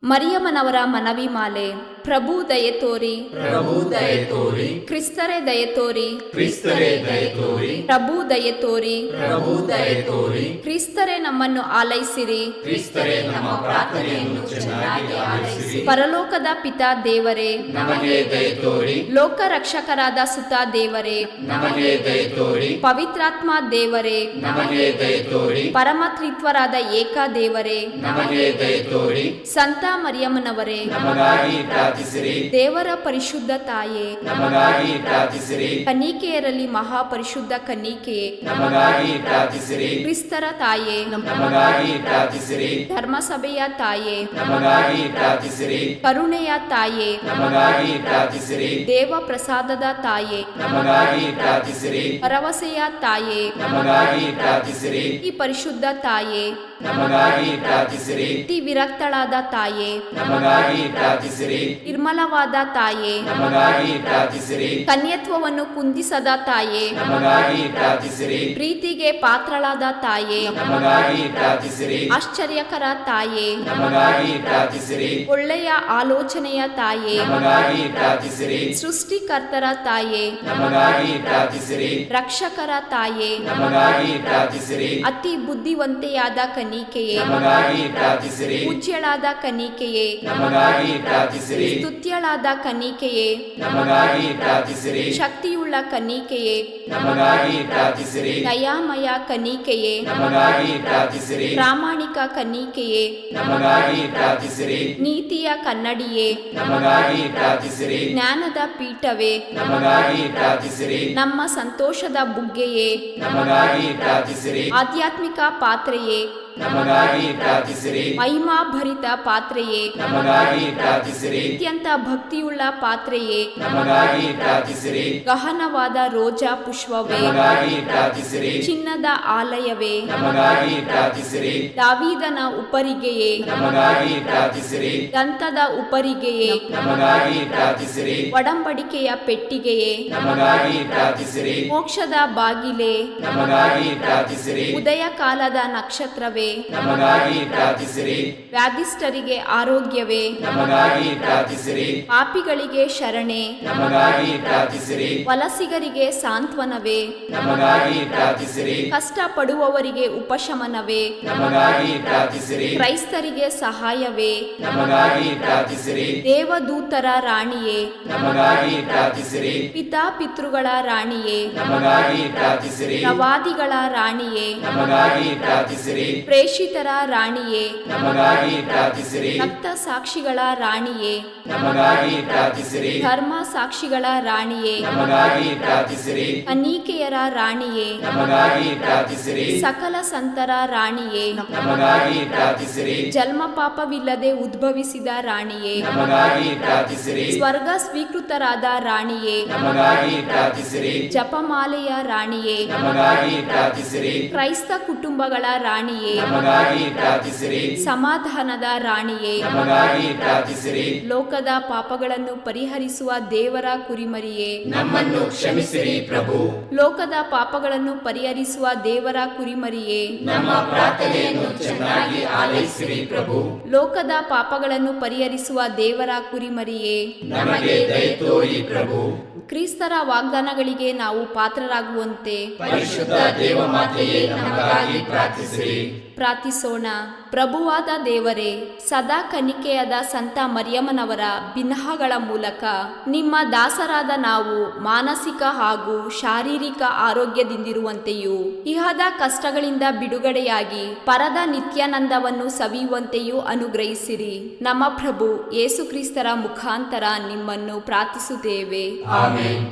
ಮರಿಯಮ್ಮನವರ ಮನವಿ ಮಾಲೆ. ಪ್ರಭು ದಯೆ ತೋರಿ, ಪ್ರಭು ದಯೆ ತೋರಿ, ಕ್ರಿಸ್ತರೇ ದಯೆ ತೋರಿ, ಕ್ರಿಸ್ತರೇ ದಯೆ ತೋರಿ, ಪ್ರಭು ದಯೆ ತೋರಿ, ಪ್ರಭು ದಯೆ ತೋರಿ, ಕ್ರಿಸ್ತರೇ ನಮ್ಮನ್ನು ಆಲೈಸಿರಿ. ಕ್ರಿಸ್ತರೇ ನಮ್ಮ ಪ್ರಾರ್ಥನೆಯನ್ನು ಚೆನ್ನಾಗಿ ಆಲಿಸಿರಿ. ಪರಲೋಕದ ಪಿತಾ ದೇವರೇ, ನಮಗೆ ದಯೆ ತೋರಿ. ಲೋಕ ರಕ್ಷಕರಾದ ಸುತ ದೇವರೇ, ನಮಗೆ ದಯೆ ತೋರಿ. ಪವಿತ್ರಾತ್ಮ ದೇವರೇ, ನಮಗೆ ದಯೆ ತೋರಿ. ಪರಮತ್ರಿತ್ವರಾದ ಏಕ ದೇವರೇ, ನಮಗೆ ದಯೆ ತೋರಿ. ಸಂತ ಮರಿಯಮ್ಮನವರೇ, ನಮಗಾಗಿ ಪ್ರಾರ್ಥಿಸಿರಿ. ದೇವರ ಪರಿಶುದ್ಧ ತಾಯೇ, ನಮಗಾಗಿ ಪ್ರಾರ್ಥಿಸಿರಿ. ಕನ್ನಿಕೆಯರಲ್ಲಿ ಮಹಾಪರಿಶುದ್ಧ ಕನ್ನಿಕೆಯೇ, ನಮಗಾಗಿ ಪ್ರಾರ್ಥಿಸಿರಿ. ಕ್ರಿಸ್ತರ ತಾಯೇ, ನಮಗಾಗಿ ಪ್ರಾರ್ಥಿಸಿರಿ. ಧರ್ಮಸಭೆಯ ತಾಯೇ, ನಮಗಾಗಿ ಪ್ರಾರ್ಥಿಸಿರಿ. ಕರುಣೆಯ ತಾಯೇ, ನಮಗಾಗಿ ಪ್ರಾರ್ಥಿಸಿರಿ. ದೇವ ಪ್ರಸಾದದ ತಾಯೇ, ನಮಗಾಗಿ ಪ್ರಾರ್ಥಿಸಿರಿ. ಭರವಸೆಯ ತಾಯೇ, ನಮಗಾಗಿ ಪ್ರಾರ್ಥಿಸಿರಿ. ಈ ಪರಿಶುದ್ಧ ತಾಯೇ, ನಮಗಾಗಿ ಪ್ರಾರ್ಥಿಸಿರಿ. ಅತಿ ವಿರಕ್ತಳಾದ ತಾಯೇ, ನಮಗಾಗಿ ಪ್ರಾರ್ಥಿಸಿರಿ. ನಿರ್ಮಲವಾದ ತಾಯೇ, ನಮಗಾಗಿ ಪ್ರಾರ್ಥಿಸಿರಿ. ಕನ್ಯತ್ವವನ್ನು ಕುಂದಿಸದ ತಾಯೇ, ನಮಗಾಗಿ ಪ್ರಾರ್ಥಿಸಿರಿ. ಪ್ರೀತಿಗೆ ಪಾತ್ರಳಾದ ತಾಯೇ, ನಮಗಾಗಿ ಪ್ರಾರ್ಥಿಸಿರಿ. ಆಶ್ಚರ್ಯಕರ ತಾಯೇ, ನಮಗಾಗಿ ಪ್ರಾರ್ಥಿಸಿರಿ. ಒಳ್ಳೆಯ ಆಲೋಚನೆಯ ತಾಯೇ, ನಮಗಾಗಿ ಪ್ರಾರ್ಥಿಸಿರಿ. ಸೃಷ್ಟಿಕರ್ತರ ತಾಯೇ, ನಮಗಾಗಿ ಪ್ರಾರ್ಥಿಸಿರಿ. ರಕ್ಷಕರ ತಾಯೇ, ನಮಗಾಗಿ ಪ್ರಾರ್ಥಿಸಿರಿ. ಅತಿ ಬುದ್ಧಿವಂತೆಯಾದ ಕನ್ನಿಕೆಯೇ, ನಮಗಾಗಿ ಪ್ರಾರ್ಥಿಸಿರಿ. ಪೂಜ್ಯಳಾದ ಕನ್ನಿಕೆಯೇ, ನಮಗಾಗಿ ಪ್ರಾರ್ಥಿಸಿರಿ. ಸ್ತುತ್ಯಳಾದ ಕನ್ನಿಕೆಯೇ, ನಮಗಾಗಿ ಪ್ರಾರ್ಥಿಸಿರಿ. ಶಕ್ತಿಯುಳ್ಳ ಕನ್ನಿಕೆಯೇ, ನಮಗಾಗಿ ಪ್ರಾರ್ಥಿಸಿರಿ. ದಯಾಮಯ ಕನ್ನಿಕೆಯೇ, ನಮಗಾಗಿ ಪ್ರಾರ್ಥಿಸಿರಿ. ಪ್ರಾಮಾಣಿಕ ಕನ್ನಿಕೆಯೇ, ನಮಗಾಗಿ ಪ್ರಾರ್ಥಿಸಿರಿ. ನೀತಿಯ ಕನ್ನಡಿಯೇ, ನಮಗಾಗಿ ಪ್ರಾರ್ಥಿಸಿರಿ. ಜ್ಞಾನದ ಪೀಠವೇ, ನಮಗಾಗಿ ಪ್ರಾರ್ಥಿಸಿರಿ. ನಮ್ಮ ಸಂತೋಷದ ಬುಗ್ಗೆಯೇ, ನಮಗಾಗಿ ಪ್ರಾರ್ಥಿಸಿರಿ. ಆಧ್ಯಾತ್ಮಿಕ ಪಾತ್ರೆಯೇ, ನಮಗಾಗಿ ಪ್ರಾರ್ಥಿಸಿರಿ. ಮಹಿಮಾಭರಿತ ಪಾತ್ರೆಯೇ, ನಮಗಾಗಿ ಪ್ರಾರ್ಥಿಸಿರಿ. ಅತ್ಯಂತ ಭಕ್ತಿಯುಳ್ಳ ಪಾತ್ರೆಯೇ, ನಮಗಾಗಿ ಪ್ರಾರ್ಥಿಸಿರಿ. ಗಹನವಾದ ರೋಜಾ ಪುಷ್ಪವೇ, ನಮಗಾಗಿ ಪ್ರಾರ್ಥಿಸಿರಿ. ಚಿನ್ನದ ಆಲಯವೇ, ನಮಗಾಗಿ ಪ್ರಾರ್ಥಿಸಿರಿ. ದಾವೀದನ ಉಪ್ಪರಿಗೆಯೇ, ನಮಗಾಗಿ ಪ್ರಾರ್ಥಿಸಿರಿ. ದಂತದ ಉಪ್ಪರಿಗೆಯೇ, ನಮಗಾಗಿ ಪ್ರಾರ್ಥಿಸಿರಿ. ಒಡಂಬಡಿಕೆಯ ಪೆಟ್ಟಿಗೆಯೇ, ನಮಗಾಗಿ ಪ್ರಾರ್ಥಿಸಿರಿ. ಮೋಕ್ಷದ ಬಾಗಿಲೇ, ನಮಗಾಗಿ ಪ್ರಾರ್ಥಿಸಿರಿ. ಉದಯ ಕಾಲದ ನಕ್ಷತ್ರವೇ, ನಮಗಾಗಿ ಪ್ರಾರ್ಥಿಸಿರಿ. ವ್ಯಾಧಿಷ್ಠರಿಗೆ ಆರೋಗ್ಯವೇ, ನಮಗಾಗಿ ಪ್ರಾರ್ಥಿಸಿರಿ. ಪಾಪಿಗಳಿಗೆ ಶರಣೆ, ನಮಗಾಗಿ ಪ್ರಾರ್ಥಿಸಿರಿ. ವಲಸಿಗರಿಗೆ ಸಾಂತ್ವನವೇ, ನಮಗಾಗಿ ಪ್ರಾರ್ಥಿಸಿರಿ. ಕಷ್ಟಪಡುವವರಿಗೆ ಉಪಶಮನವೇ, ನಮಗಾಗಿ ಪ್ರಾರ್ಥಿಸಿರಿ. ಕ್ರೈಸ್ತರಿಗೆ ಸಹಾಯವೇ, ನಮಗಾಗಿ ಪ್ರಾರ್ಥಿಸಿರಿ. ದೇವದೂತರ ರಾಣಿಯೇ, ನಮಗಾಗಿ ಪ್ರಾರ್ಥಿಸಿರಿ. ಪಿತಾಪಿತೃಗಳ ರಾಣಿಯೇ, ನಮಗಾಗಿ ಪ್ರಾರ್ಥಿಸಿರಿ. ಪ್ರವಾದಿಗಳ ರಾಣಿಯೇ, ನಮಗಾಗಿ ಪ್ರಾರ್ಥಿಸಿರಿ. ಪ್ರೇಷಿತರ ರಾಣಿಯೇ, ನಮಗಾಗಿ ಪ್ರಾರ್ಥಿಸಿರಿ. ರಕ್ತ ಸಾಕ್ಷಿಗಳ ರಾಣಿಯೇ, ನಮಗಾಗಿ ಪ್ರಾರ್ಥಿಸಿರಿ. ಧರ್ಮ ಸಾಕ್ಷಿಗಳ ರಾಣಿಯೇ, ನಮಗಾಗಿ ಪ್ರಾರ್ಥಿಸಿರಿ. ಅನೀಕೆಯರ ರಾಣಿಯೇ, ನಮಗಾಗಿ ಪ್ರಾರ್ಥಿಸಿರಿ. ಸಕಲ ಸಂತರ ರಾಣಿಯೇ, ನಮಗಾಗಿ ಪ್ರಾರ್ಥಿಸಿರಿ. ಜನ್ಮ ಪಾಪವಿಲ್ಲದೆ ಉದ್ಭವಿಸಿದ ರಾಣಿಯೇ, ನಮಗಾಗಿ ಪ್ರಾರ್ಥಿಸಿರಿ. ಸ್ವರ್ಗ ಸ್ವೀಕೃತರಾದ ರಾಣಿಯೇ, ನಮಗಾಗಿ ಪ್ರಾರ್ಥಿಸಿರಿ. ಜಪಮಾಲೆಯ ರಾಣಿಯೇ, ನಮಗಾಗಿ ಪ್ರಾರ್ಥಿಸಿರಿ. ಕ್ರೈಸ್ತ ಕುಟುಂಬಗಳ ರಾಣಿಯೇ, ನಮಗಾಗಿ ಪ್ರಾರ್ಥಿಸಿರಿ. ಸಮಾಧಾನದ ರಾಣಿಯೇ, ನಮಗಾಗಿ ಪ್ರಾರ್ಥಿಸಿರಿ. ಲೋಕದ ಪಾಪಗಳನ್ನು ಪರಿಹರಿಸುವ ದೇವರ ಕುರಿಮರಿಯೇ, ನಮ್ಮನ್ನು ಕ್ಷಮಿಸಿರಿ ಪ್ರಭು. ಲೋಕದ ಪಾಪಗಳನ್ನು ಪರಿಹರಿಸುವ ದೇವರ ಕುರಿಮರಿಯೇ, ನಮ್ಮ ಪ್ರಾರ್ಥನೆಯನ್ನು ಚೆನ್ನಾಗಿ ಆಲೈಸಿರಿ ಪ್ರಭು. ಲೋಕದ ಪಾಪಗಳನ್ನು ಪರಿಹರಿಸುವ ದೇವರ ಕುರಿಮರಿಯೇ, ನಮಗೆ ದಯ ತೋರಿ ಪ್ರಭು. ಕ್ರಿಸ್ತರ ವಾಗ್ದಾನಗಳಿಗೆ ನಾವು ಪಾತ್ರರಾಗುವಂತೆ ಪರಿಶುದ್ಧ ದೇವಮಾತೆಯೇ ನಮಗಾಗಿ ಪ್ರಾರ್ಥಿಸಿರಿ. ಪ್ರಾರ್ಥಿಸೋಣ. ಪ್ರಭುವಾದ ದೇವರೇ, ಸದಾ ಕನ್ನಿಕೆಯಾದ ಸಂತ ಮರಿಯಮ್ಮನವರ ಬಿನ್ನಹಗಳ ಮೂಲಕ ನಿಮ್ಮ ದಾಸರಾದ ನಾವು ಮಾನಸಿಕ ಹಾಗೂ ಶಾರೀರಿಕ ಆರೋಗ್ಯದಿಂದಿರುವಂತೆಯೂ ಇಹದ ಕಷ್ಟಗಳಿಂದ ಬಿಡುಗಡೆಯಾಗಿ ಪರದ ನಿತ್ಯಾನಂದವನ್ನು ಸವಿಯುವಂತೆಯೂ ಅನುಗ್ರಹಿಸಿರಿ. ನಮ್ಮ ಪ್ರಭು ಯೇಸು ಕ್ರಿಸ್ತರ ಮುಖಾಂತರ ನಿಮ್ಮನ್ನು ಪ್ರಾರ್ಥಿಸುತ್ತೇವೆ. ಆಮೆನ್.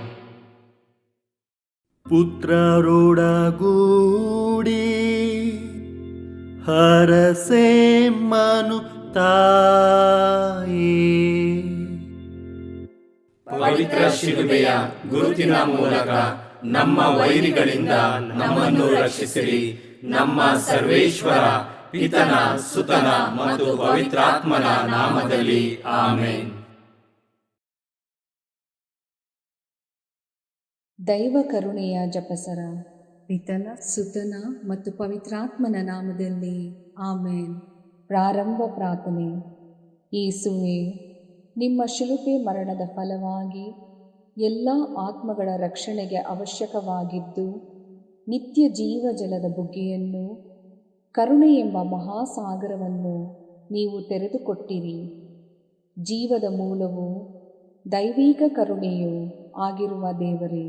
ಪುತ್ರರೊಡಗೂಡಿ ಹರಸೆ ಮನು ತಾಯೇ, ಪವಿತ್ರ ಶಿಲುಬೆಯ ಗುರುತಿನ ಮೂಲಕ ನಮ್ಮ ವೈರಿಗಳಿಂದ ನಮ್ಮನ್ನು ರಕ್ಷಿಸಿರಿ. ನಮ್ಮ ಸರ್ವೇಶ್ವರ ಪಿತನ ಸುತನ ಮತ್ತು ಪವಿತ್ರಾತ್ಮನ ನಾಮದಲ್ಲಿ ಆಮೆನ್. ದೈವ ಕರುಣೆಯ ಜಪಸರ. ಪಿತನ ಸುತನ ಮತ್ತು ಪವಿತ್ರಾತ್ಮನ ನಾಮದಲ್ಲಿ ಆಮೇನ್. ಪ್ರಾರಂಭ ಪ್ರಾರ್ಥನೆ. ಯೇಸುವೇ, ನಿಮ್ಮ ಶಿಲುಬೆ ಮರಣದ ಫಲವಾಗಿ ಎಲ್ಲ ಆತ್ಮಗಳ ರಕ್ಷಣೆಗೆ ಅವಶ್ಯಕವಾಗಿದ್ದು ನಿತ್ಯ ಜೀವ ಜಲದ ಬುಗ್ಗೆಯನ್ನು, ಕರುಣೆ ಎಂಬ ಮಹಾಸಾಗರವನ್ನು ನೀವು ತೆರೆದುಕೊಟ್ಟಿರಿ. ಜೀವದ ಮೂಲವು ದೈವಿಕ ಕರುಣೆಯೂ ಆಗಿರುವ ದೇವರೇ,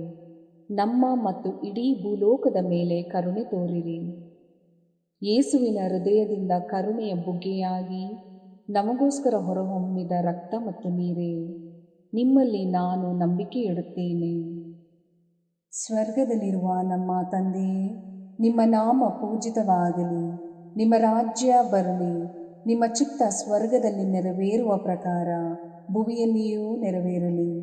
ನಮ್ಮ ಮತ್ತು ಇಡೀ ಭೂಲೋಕದ ಮೇಲೆ ಕರುಣೆ ತೋರಿರಿ. ಯೇಸುವಿನ ಹೃದಯದಿಂದ ಕರುಣೆಯ ಬುಗ್ಗೆಯಾಗಿ ನಮಗೋಸ್ಕರ ಹೊರಹೊಮ್ಮಿದ ರಕ್ತ ಮತ್ತು ನೀರೇ, ನಿಮ್ಮಲ್ಲಿ ನಾನು ನಂಬಿಕೆ ಇಡುತ್ತೇನೆ. ಸ್ವರ್ಗದಲ್ಲಿರುವ ನಮ್ಮ ತಂದೆಯೇ, ನಿಮ್ಮ ನಾಮ ಪೂಜಿತವಾಗಲಿ, ನಿಮ್ಮ ರಾಜ್ಯ ಬರಲಿ, ನಿಮ್ಮ ಚಿತ್ತ ಸ್ವರ್ಗದಲ್ಲಿ ನೆರವೇರುವ ಪ್ರಕಾರ ಭುವಿಯಲ್ಲಿಯೂ ನೆರವೇರಲಿ.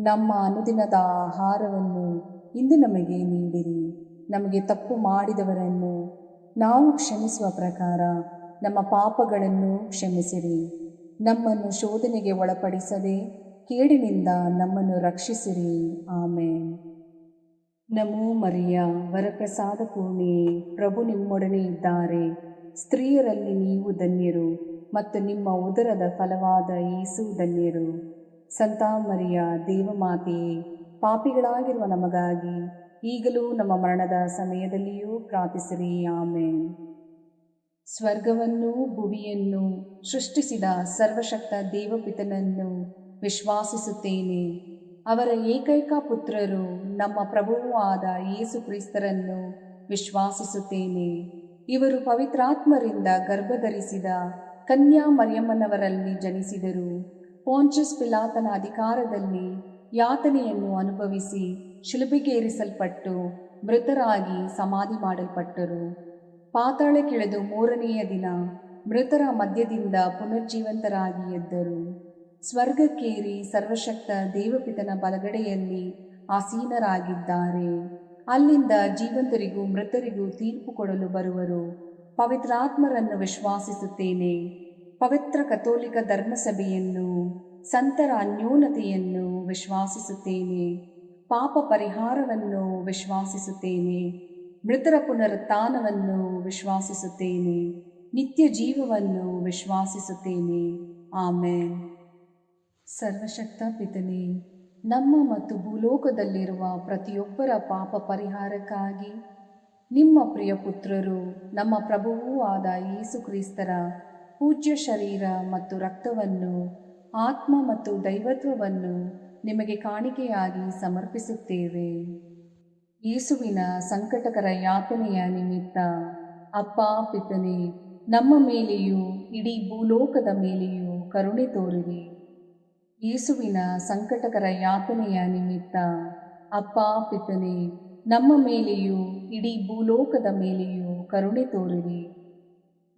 ನಮ್ಮ ಅನುದಿನದ ಆಹಾರವನ್ನು ಇಂದು ನಮಗೆ ನೀಡಿರಿ. ನಮಗೆ ತಪ್ಪು ಮಾಡಿದವರನ್ನು ನಾವು ಕ್ಷಮಿಸುವ ಪ್ರಕಾರ ನಮ್ಮ ಪಾಪಗಳನ್ನು ಕ್ಷಮಿಸಿರಿ. ನಮ್ಮನ್ನು ಶೋಧನೆಗೆ ಒಳಪಡಿಸದೆ ಕೇಡಿನಿಂದ ನಮ್ಮನ್ನು ರಕ್ಷಿಸಿರಿ. ಆಮೇನ್. ನಮೋ ಮರಿಯ, ವರಪ್ರಸಾದ ಪೂರ್ಣಿಯೇ, ಪ್ರಭು ನಿಮ್ಮೊಡನೆ ಇದ್ದಾರೆ. ಸ್ತ್ರೀಯರಲ್ಲಿ ನೀವು ಧನ್ಯರು ಮತ್ತು ನಿಮ್ಮ ಉದರದ ಫಲವಾದ ಯೇಸು ಧನ್ಯರು. ಸಂತ ಮರಿಯ ದೇವಮಾತೆಯೇ, ಪಾಪಿಗಳಾಗಿರುವ ನಮಗಾಗಿ ಈಗಲೂ ನಮ್ಮ ಮರಣದ ಸಮಯದಲ್ಲಿಯೂ ಪ್ರಾರ್ಥಿಸಿರಿ. ಆಮೇನ್. ಸ್ವರ್ಗವನ್ನು ಭುವಿಯನ್ನು ಸೃಷ್ಟಿಸಿದ ಸರ್ವಶಕ್ತ ದೇವಪಿತನನ್ನು ವಿಶ್ವಾಸಿಸುತ್ತೇನೆ. ಅವರ ಏಕೈಕ ಪುತ್ರರು ನಮ್ಮ ಪ್ರಭುವೂ ಆದ ಯೇಸು ಕ್ರಿಸ್ತರನ್ನು ವಿಶ್ವಾಸಿಸುತ್ತೇನೆ. ಇವರು ಪವಿತ್ರಾತ್ಮರಿಂದ ಗರ್ಭಧರಿಸಿದ ಕನ್ಯಾ ಮರಿಯಮ್ಮನವರಲ್ಲಿ ಜನಿಸಿದರು. ಪೋಂಚಸ್ ಪಿಲಾತನ ಅಧಿಕಾರದಲ್ಲಿ ಯಾತನೆಯನ್ನು ಅನುಭವಿಸಿ ಶಿಲುಬೆಗೇರಿಸಲ್ಪಟ್ಟು ಮೃತರಾಗಿ ಸಮಾಧಿ ಮಾಡಲ್ಪಟ್ಟರು. ಪಾತಾಳಕ್ಕಿಳಿದು ಮೂರನೆಯ ದಿನ ಮೃತರ ಮಧ್ಯದಿಂದ ಪುನರ್ಜೀವಂತರಾಗಿ ಎದ್ದರು. ಸ್ವರ್ಗಕ್ಕೇರಿ ಸರ್ವಶಕ್ತ ದೇವಪಿತನ ಬಲಗಡೆಯಲ್ಲಿ ಆಸೀನರಾಗಿದ್ದಾರೆ. ಅಲ್ಲಿಂದ ಜೀವಂತರಿಗೂ ಮೃತರಿಗೂ ತೀರ್ಪು ಕೊಡಲು ಬರುವರು. ಪವಿತ್ರಾತ್ಮರನ್ನು ವಿಶ್ವಾಸಿಸುತ್ತೇನೆ. ಪವಿತ್ರ ಕಥೋಲಿಕ ಧರ್ಮಸಭೆಯನ್ನು, ಸಂತರ ಅನ್ಯೋನ್ಯತೆಯನ್ನು ವಿಶ್ವಾಸಿಸುತ್ತೇನೆ. ಪಾಪ ಪರಿಹಾರವನ್ನು ವಿಶ್ವಾಸಿಸುತ್ತೇನೆ. ಮೃತರ ಪುನರುತ್ಥಾನವನ್ನು ವಿಶ್ವಾಸಿಸುತ್ತೇನೆ. ನಿತ್ಯ ಜೀವವನ್ನು ವಿಶ್ವಾಸಿಸುತ್ತೇನೆ. ಆಮೆನ್. ಸರ್ವಶಕ್ತ ಪಿತನೇ, ನಮ್ಮ ಮತ್ತು ಭೂಲೋಕದಲ್ಲಿರುವ ಪ್ರತಿಯೊಬ್ಬರ ಪಾಪ ಪರಿಹಾರಕ್ಕಾಗಿ ನಿಮ್ಮ ಪ್ರಿಯ ಪುತ್ರರು, ನಮ್ಮ ಪ್ರಭುವೂ ಆದ ಯೇಸು ಕ್ರಿಸ್ತರ ಪೂಜ್ಯ ಶರೀರ ಮತ್ತು ರಕ್ತವನ್ನು, ಆತ್ಮ ಮತ್ತು ದೈವತ್ವವನ್ನು ನಿಮಗೆ ಕಾಣಿಕೆಯಾಗಿ ಸಮರ್ಪಿಸುತ್ತೇವೆ. ಯೇಸುವಿನ ಸಂಕಟಕರ ಯಾತನೆಯ ನಿಮಿತ್ತ ಅಪ್ಪಾ ಪಿತನೇ, ನಮ್ಮ ಮೇಲೆಯೂ ಇಡೀ ಭೂಲೋಕದ ಮೇಲೆಯೂ ಕರುಣೆ ತೋರಿರಿ. ಯೇಸುವಿನ ಸಂಕಟಕರ ಯಾತನೆಯ ನಿಮಿತ್ತ ಅಪ್ಪಾ ಪಿತನೇ, ನಮ್ಮ ಮೇಲೆಯೂ ಇಡೀ ಭೂಲೋಕದ ಮೇಲೆಯೂ ಕರುಣೆ ತೋರಿರಿ.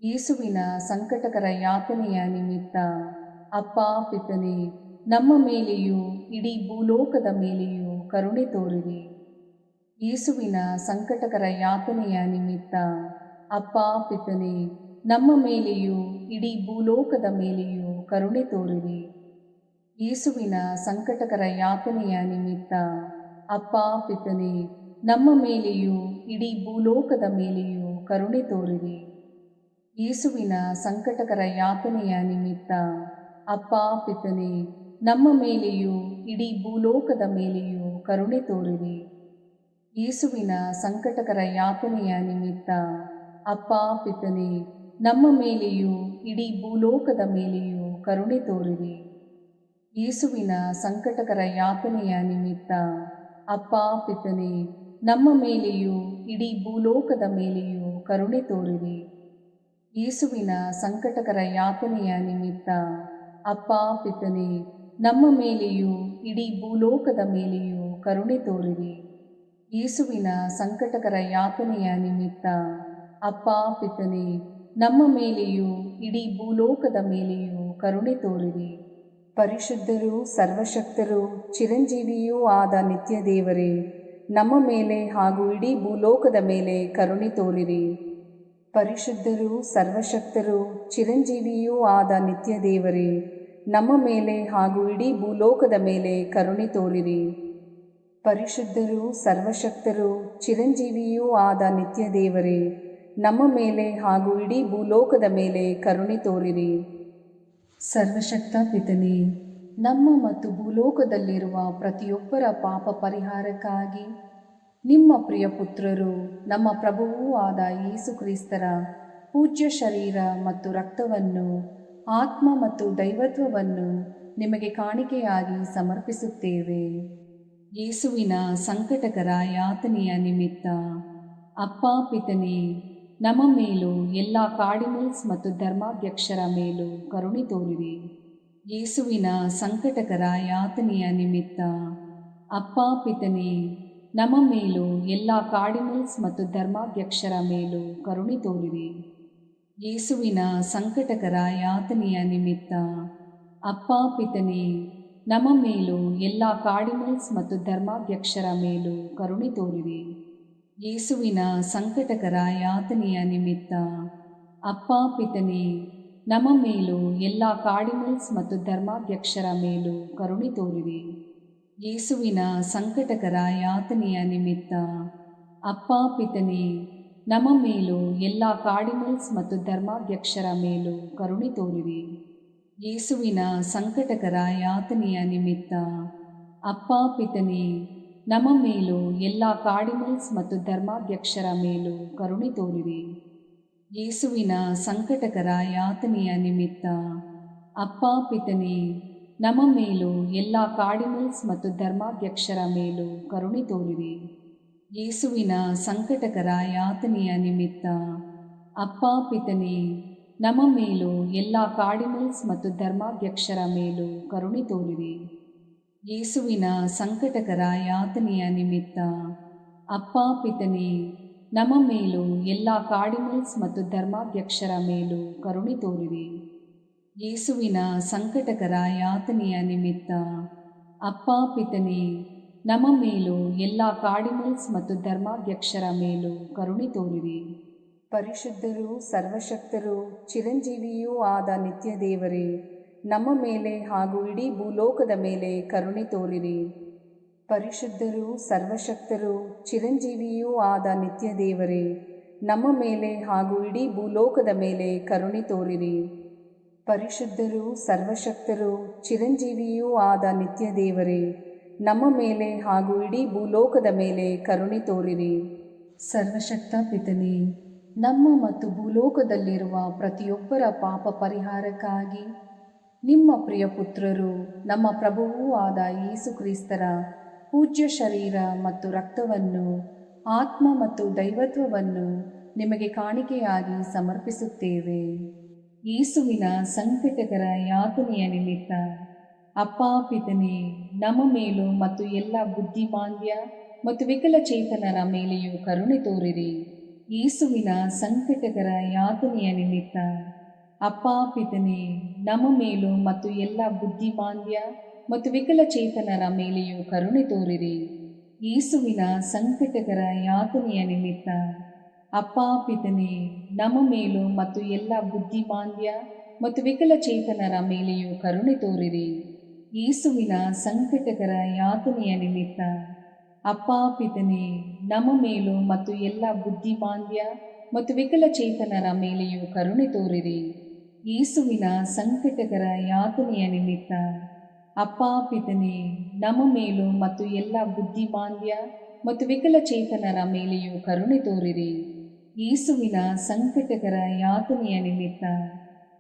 ಯೇಸುವಿನ ಸಂಕಟಕರ ಯಾತನೆಯ ನಿಮಿತ್ತ ಅಪ್ಪಾ ಪಿತನೇ, ನಮ್ಮ ಮೇಲೆಯೂ ಇಡೀ ಭೂಲೋಕದ ಮೇಲೆಯೂ ಕರುಣೆ ತೋರಿರಿ. ಯೇಸುವಿನ ಸಂಕಟಕರ ಯಾತನೆಯ ನಿಮಿತ್ತ ಅಪ್ಪಾ ಪಿತನೇ, ನಮ್ಮ ಮೇಲೆಯೂ ಇಡೀ ಭೂಲೋಕದ ಮೇಲೆಯೂ ಕರುಣೆ ತೋರಿರಿ. ಯೇಸುವಿನ ಸಂಕಟಕರ ಯಾತನೆಯ ನಿಮಿತ್ತ ಅಪ್ಪಾ ಪಿತನೇ, ನಮ್ಮ ಮೇಲೆಯೂ ಇಡೀ ಭೂಲೋಕದ ಮೇಲೆಯೂ ಕರುಣೆ ತೋರಿರಿ. ಯೇಸುವಿನ ಸಂಕಟಕರ ಯಾತನೆಯ ನಿಮಿತ್ತ ಅಪ್ಪಾ ಪಿತನೇ, ನಮ್ಮ ಮೇಲೆಯೂ ಇಡೀ ಭೂಲೋಕದ ಮೇಲೆಯೂ ಕರುಣೆ ತೋರಿರಿ. ಯೇಸುವಿನ ಸಂಕಟಕರ ಯಾತನೆಯ ನಿಮಿತ್ತ ಅಪ್ಪಾ ಪಿತನೇ, ನಮ್ಮ ಮೇಲೆಯೂ ಇಡೀ ಭೂಲೋಕದ ಮೇಲೆಯೂ ಕರುಣೆ ತೋರಿರಿ. ಯೇಸುವಿನ ಸಂಕಟಕರ ಯಾತನೆಯ ನಿಮಿತ್ತ ಅಪ್ಪಾ ಪಿತನೇ, ನಮ್ಮ ಮೇಲೆಯೂ ಇಡೀ ಭೂಲೋಕದ ಮೇಲೆಯೂ ಕರುಣೆ ತೋರಿರಿ. ಯೇಸುವಿನ ಸಂಕಟಕರ ಯಾತನೆಯ ನಿಮಿತ್ತ ಅಪ್ಪಾ ಪಿತನೇ, ನಮ್ಮ ಮೇಲೆಯೂ ಇಡೀ ಭೂಲೋಕದ ಮೇಲೆಯೂ ಕರುಣೆ ತೋರಿರಿ. ಯೇಸುವಿನ ಸಂಕಟಕರ ಯಾತನೆಯ ನಿಮಿತ್ತ ಅಪ್ಪಾ ಪಿತನೇ, ನಮ್ಮ ಮೇಲೆಯೂ ಇಡೀ ಭೂಲೋಕದ ಮೇಲೆಯೂ ಕರುಣೆ ತೋರಿರಿ. ಪರಿಶುದ್ಧರೂ ಸರ್ವಶಕ್ತರೂ ಚಿರಂಜೀವಿಯೂ ಆದ ನಿತ್ಯ ದೇವರೇ, ನಮ್ಮ ಮೇಲೆ ಹಾಗೂ ಇಡೀ ಭೂಲೋಕದ ಮೇಲೆ ಕರುಣೆ ತೋರಿರಿ. ಪರಿಶುದ್ಧರೂ ಸರ್ವಶಕ್ತರೂ ಚಿರಂಜೀವಿಯೂ ಆದ ನಿತ್ಯ ದೇವರೇ, ನಮ್ಮ ಮೇಲೆ ಹಾಗೂ ಇಡೀ ಭೂಲೋಕದ ಮೇಲೆ ಕರುಣೆ ತೋರಿರಿ. ಪರಿಶುದ್ಧರೂ ಸರ್ವಶಕ್ತರೂ ಚಿರಂಜೀವಿಯೂ ಆದ ನಿತ್ಯ ದೇವರೇ, ನಮ್ಮ ಮೇಲೆ ಹಾಗೂ ಇಡೀ ಭೂಲೋಕದ ಮೇಲೆ ಕರುಣೆ ತೋರಿರಿ. ಸರ್ವಶಕ್ತ ಪಿತನೇ, ನಮ್ಮ ಮತ್ತು ಭೂಲೋಕದಲ್ಲಿರುವ ಪ್ರತಿಯೊಬ್ಬರ ಪಾಪ ಪರಿಹಾರಕ್ಕಾಗಿ ನಿಮ್ಮ ಪ್ರಿಯ ಪುತ್ರರು, ನಮ್ಮ ಪ್ರಭುವೂ ಆದ ಯೇಸು ಕ್ರಿಸ್ತರ ಪೂಜ್ಯ ಶರೀರ ಮತ್ತು ರಕ್ತವನ್ನು, ಆತ್ಮ ಮತ್ತು ದೈವತ್ವವನ್ನು ನಿಮಗೆ ಕಾಣಿಕೆಯಾಗಿ ಸಮರ್ಪಿಸುತ್ತೇವೆ. ಯೇಸುವಿನ ಸಂಕಟಕರ ಯಾತನೆಯ ನಿಮಿತ್ತ ಅಪ್ಪಾ ಪಿತನೇ, ನಮ್ಮ ಮೇಲೂ ಎಲ್ಲ ಕಾರ್ಡಿನಲ್ಸ್ ಮತ್ತು ಧರ್ಮಾಧ್ಯಕ್ಷರ ಮೇಲೂ ಕರುಣೆ ತೋರಿರಿ. ಯೇಸುವಿನ ಸಂಕಟಕರ ಯಾತನೆಯ ನಿಮಿತ್ತ ಅಪ್ಪಾ ಪಿತನೇ, ನಮ್ಮ ಮೇಲೂ ಎಲ್ಲ ಕಾರ್ಡಿನಲ್ಸ್ ಮತ್ತು ಧರ್ಮಾಧ್ಯಕ್ಷರ ಮೇಲೂ ಕರುಣೆ ತೋರಿರಿ. ಯೇಸುವಿನ ಸಂಕಟಕರ ಯಾತನೆಯ ನಿಮಿತ್ತ ಅಪ್ಪಾ ಪಿತನೇ, ನಮ್ಮ ಮೇಲೂ ಎಲ್ಲ ಕಾರ್ಡಿನಲ್ಸ್ ಮತ್ತು ಧರ್ಮಾಧ್ಯಕ್ಷರ ಮೇಲೂ ಕರುಣೆ ತೋರಿರಿ. ಯೇಸುವಿನ ಸಂಕಟಕರ ಯಾತನೆಯ ನಿಮಿತ್ತ ಅಪ್ಪಾ ಪಿತನೇ, ನಮ್ಮ ಮೇಲೂ ಎಲ್ಲ ಕಾರ್ಡಿನಲ್ಸ್ ಮತ್ತು ಧರ್ಮಾಧ್ಯಕ್ಷರ ಮೇಲೂ ಕರುಣೆ ತೋರಿರಿ. ಯೇಸುವಿನ ಸಂಕಟಕರ ಯಾತನೆಯ ನಿಮಿತ್ತ ಅಪ್ಪಾ ಪಿತನೇ, ನಮ್ಮ ಮೇಲೂ ಎಲ್ಲ ಕಾರ್ಡಿನಲ್ಸ್ ಮತ್ತು ಧರ್ಮಾಧ್ಯಕ್ಷರ ಮೇಲೂ ಕರುಣೆ ತೋರಿರಿ. ಯೇಸುವಿನ ಸಂಕಟಕರ ಯಾತನೆಯ ನಿಮಿತ್ತ ಅಪ್ಪಾ ಪಿತನೇ, ನಮ್ಮ ಮೇಲೂ ಎಲ್ಲ ಕಾರ್ಡಿನಲ್ಸ್ ಮತ್ತು ಧರ್ಮಾಧ್ಯಕ್ಷರ ಮೇಲೂ ಕರುಣೆ ತೋರಿರಿ. ಯೇಸುವಿನ ಸಂಕಟಕರ ಯಾತನೆಯ ನಿಮಿತ್ತ ಅಪ್ಪಾ ಪಿತನೇ, ನಮ್ಮ ಮೇಲೂ ಎಲ್ಲ ಕಾರ್ಡಿನಲ್ಸ್ ಮತ್ತು ಧರ್ಮಾಧ್ಯಕ್ಷರ ಮೇಲೂ ಕರುಣೆ ತೋರಿರಿ. ಯೇಸುವಿನ ಸಂಕಟಕರ ಯಾತನೆಯ ನಿಮಿತ್ತ ಅಪ್ಪಾ ಪಿತನೇ, ನಮ್ಮ ಮೇಲೂ ಎಲ್ಲ ಕಾರ್ಡಿನಲ್ಸ್ ಮತ್ತು ಧರ್ಮಾಧ್ಯಕ್ಷರ ಮೇಲೂ ಕರುಣೆ ತೋರಿರಿ. ಯೇಸುವಿನ ಸಂಕಟಕರ ಯಾತನೆಯ ನಿಮಿತ್ತ ಅಪ್ಪಾ ಪಿತನೇ, ನಮ್ಮ ಮೇಲೂ ಎಲ್ಲ ಕಾರ್ಡಿನಲ್ಸ್ ಮತ್ತು ಧರ್ಮಾಧ್ಯಕ್ಷರ ಮೇಲೂ ಕರುಣೆ ತೋರಿರಿ. ಯೇಸುವಿನ ಸಂಕಟಕರ ಯಾತನೆಯ ನಿಮಿತ್ತ ಅಪ್ಪ ಪಿತನೇ, ನಮ್ಮ ಮೇಲೂ ಎಲ್ಲ ಕಾರ್ಡಿನಲ್ಸ್ ಮತ್ತು ಧರ್ಮಾಧ್ಯಕ್ಷರ ಮೇಲೂ ಕರುಣೆ ತೋರಿರಿ. ಪರಿಶುದ್ಧರೂ ಸರ್ವಶಕ್ತರೂ ಚಿರಂಜೀವಿಯೂ ಆದ ನಿತ್ಯ ದೇವರೇ, ನಮ್ಮ ಮೇಲೆ ಹಾಗೂ ಇಡೀ ಭೂಲೋಕದ ಮೇಲೆ ಕರುಣೆ ತೋರಿರಿ. ಪರಿಶುದ್ಧರೂ ಸರ್ವಶಕ್ತರೂ ಚಿರಂಜೀವಿಯೂ ಆದ ನಿತ್ಯ ದೇವರೇ, ನಮ್ಮ ಮೇಲೆ ಹಾಗೂ ಇಡೀ ಭೂಲೋಕದ ಮೇಲೆ ಕರುಣೆ ತೋರಿರಿ. ಪರಿಶುದ್ಧರೂ ಸರ್ವಶಕ್ತರೂ ಚಿರಂಜೀವಿಯೂ ಆದ ನಿತ್ಯ ದೇವರೇ, ನಮ್ಮ ಮೇಲೆ ಹಾಗೂ ಇಡೀ ಭೂಲೋಕದ ಮೇಲೆ ಕರುಣೆ ತೋರಿರಿ. ಸರ್ವಶಕ್ತ ಪಿತನೇ, ನಮ್ಮ ಮತ್ತು ಭೂಲೋಕದಲ್ಲಿರುವ ಪ್ರತಿಯೊಬ್ಬರ ಪಾಪ ಪರಿಹಾರಕ್ಕಾಗಿ ನಿಮ್ಮ ಪ್ರಿಯ ಪುತ್ರರು, ನಮ್ಮ ಪ್ರಭುವೂ ಆದ ಯೇಸು ಕ್ರಿಸ್ತರ ಪೂಜ್ಯ ಶರೀರ ಮತ್ತು ರಕ್ತವನ್ನು, ಆತ್ಮ ಮತ್ತು ದೈವತ್ವವನ್ನು ನಿಮಗೆ ಕಾಣಿಕೆಯಾಗಿ ಸಮರ್ಪಿಸುತ್ತೇವೆ. ಯೇಸುವಿನ ಸಂಕಟಕರ ಯಾತನೆಯ ನಿಮಿತ್ತ ಅಪ್ಪ ಪಿತನೇ, ನಮ್ಮ ಮೇಲೂ ಮತ್ತು ಎಲ್ಲ ಬುದ್ಧಿಮಾಂದ್ಯ ಮತ್ತು ವಿಕಲಚೇತನರ ಮೇಲೆಯೂ ಕರುಣೆ ತೋರಿರಿ. ಯೇಸುವಿನ ಸಂಕಟಕರ ಯಾತನೆಯ ನಿಮಿತ್ತ ಅಪ್ಪ ಪಿತನೇ, ನಮ್ಮ ಮೇಲೂ ಮತ್ತು ಎಲ್ಲ ಬುದ್ಧಿಮಾಂದ್ಯ ಮತ್ತು ವಿಕಲಚೇತನರ ಮೇಲೆಯೂ ಕರುಣೆ ತೋರಿರಿ. ಯೇಸುವಿನ ಸಂಕಟಕರ ಯಾತನೆಯ ನಿಮಿತ್ತ ಅಪ್ಪ ಪಿತನೇ, ನಮ್ಮ ಮೇಲೂ ಮತ್ತು ಎಲ್ಲ ಬುದ್ಧಿಮಾಂದ್ಯ ಮತ್ತು ವಿಕಲಚೇತನರ ಮೇಲೆಯೂ ಕರುಣೆ ತೋರಿರಿ. ಯೇಸುವಿನ ಸಂಕಟಕರ ಯಾತನೆಯ ನಿಮಿತ್ತ ಅಪ್ಪ ಪಿತನೇ, ನಮ್ಮ ಮೇಲೂ ಮತ್ತು ಎಲ್ಲ ಬುದ್ಧಿಮಾಂದ್ಯ ಮತ್ತು ವಿಕಲಚೇತನರ ಮೇಲೆಯೂ ಕರುಣೆ ತೋರಿರಿ. ಯೇಸುವಿನ ಸಂಕಟಕರ ಯಾತನೆಯ ನಿಮಿತ್ತ ಅಪ್ಪ ಪಿತನೇ, ನಮ್ಮ ಮೇಲೂ ಮತ್ತು ಎಲ್ಲ ಬುದ್ಧಿಮಾಂದ್ಯ ಮತ್ತು ವಿಕಲಚೇತನರ ಮೇಲೆಯೂ ಕರುಣೆ ತೋರಿರಿ. ಯೇಸುವಿನ ಸಂಕಟಕರ ಯಾತನೆಯ ನಿಮಿತ್ತ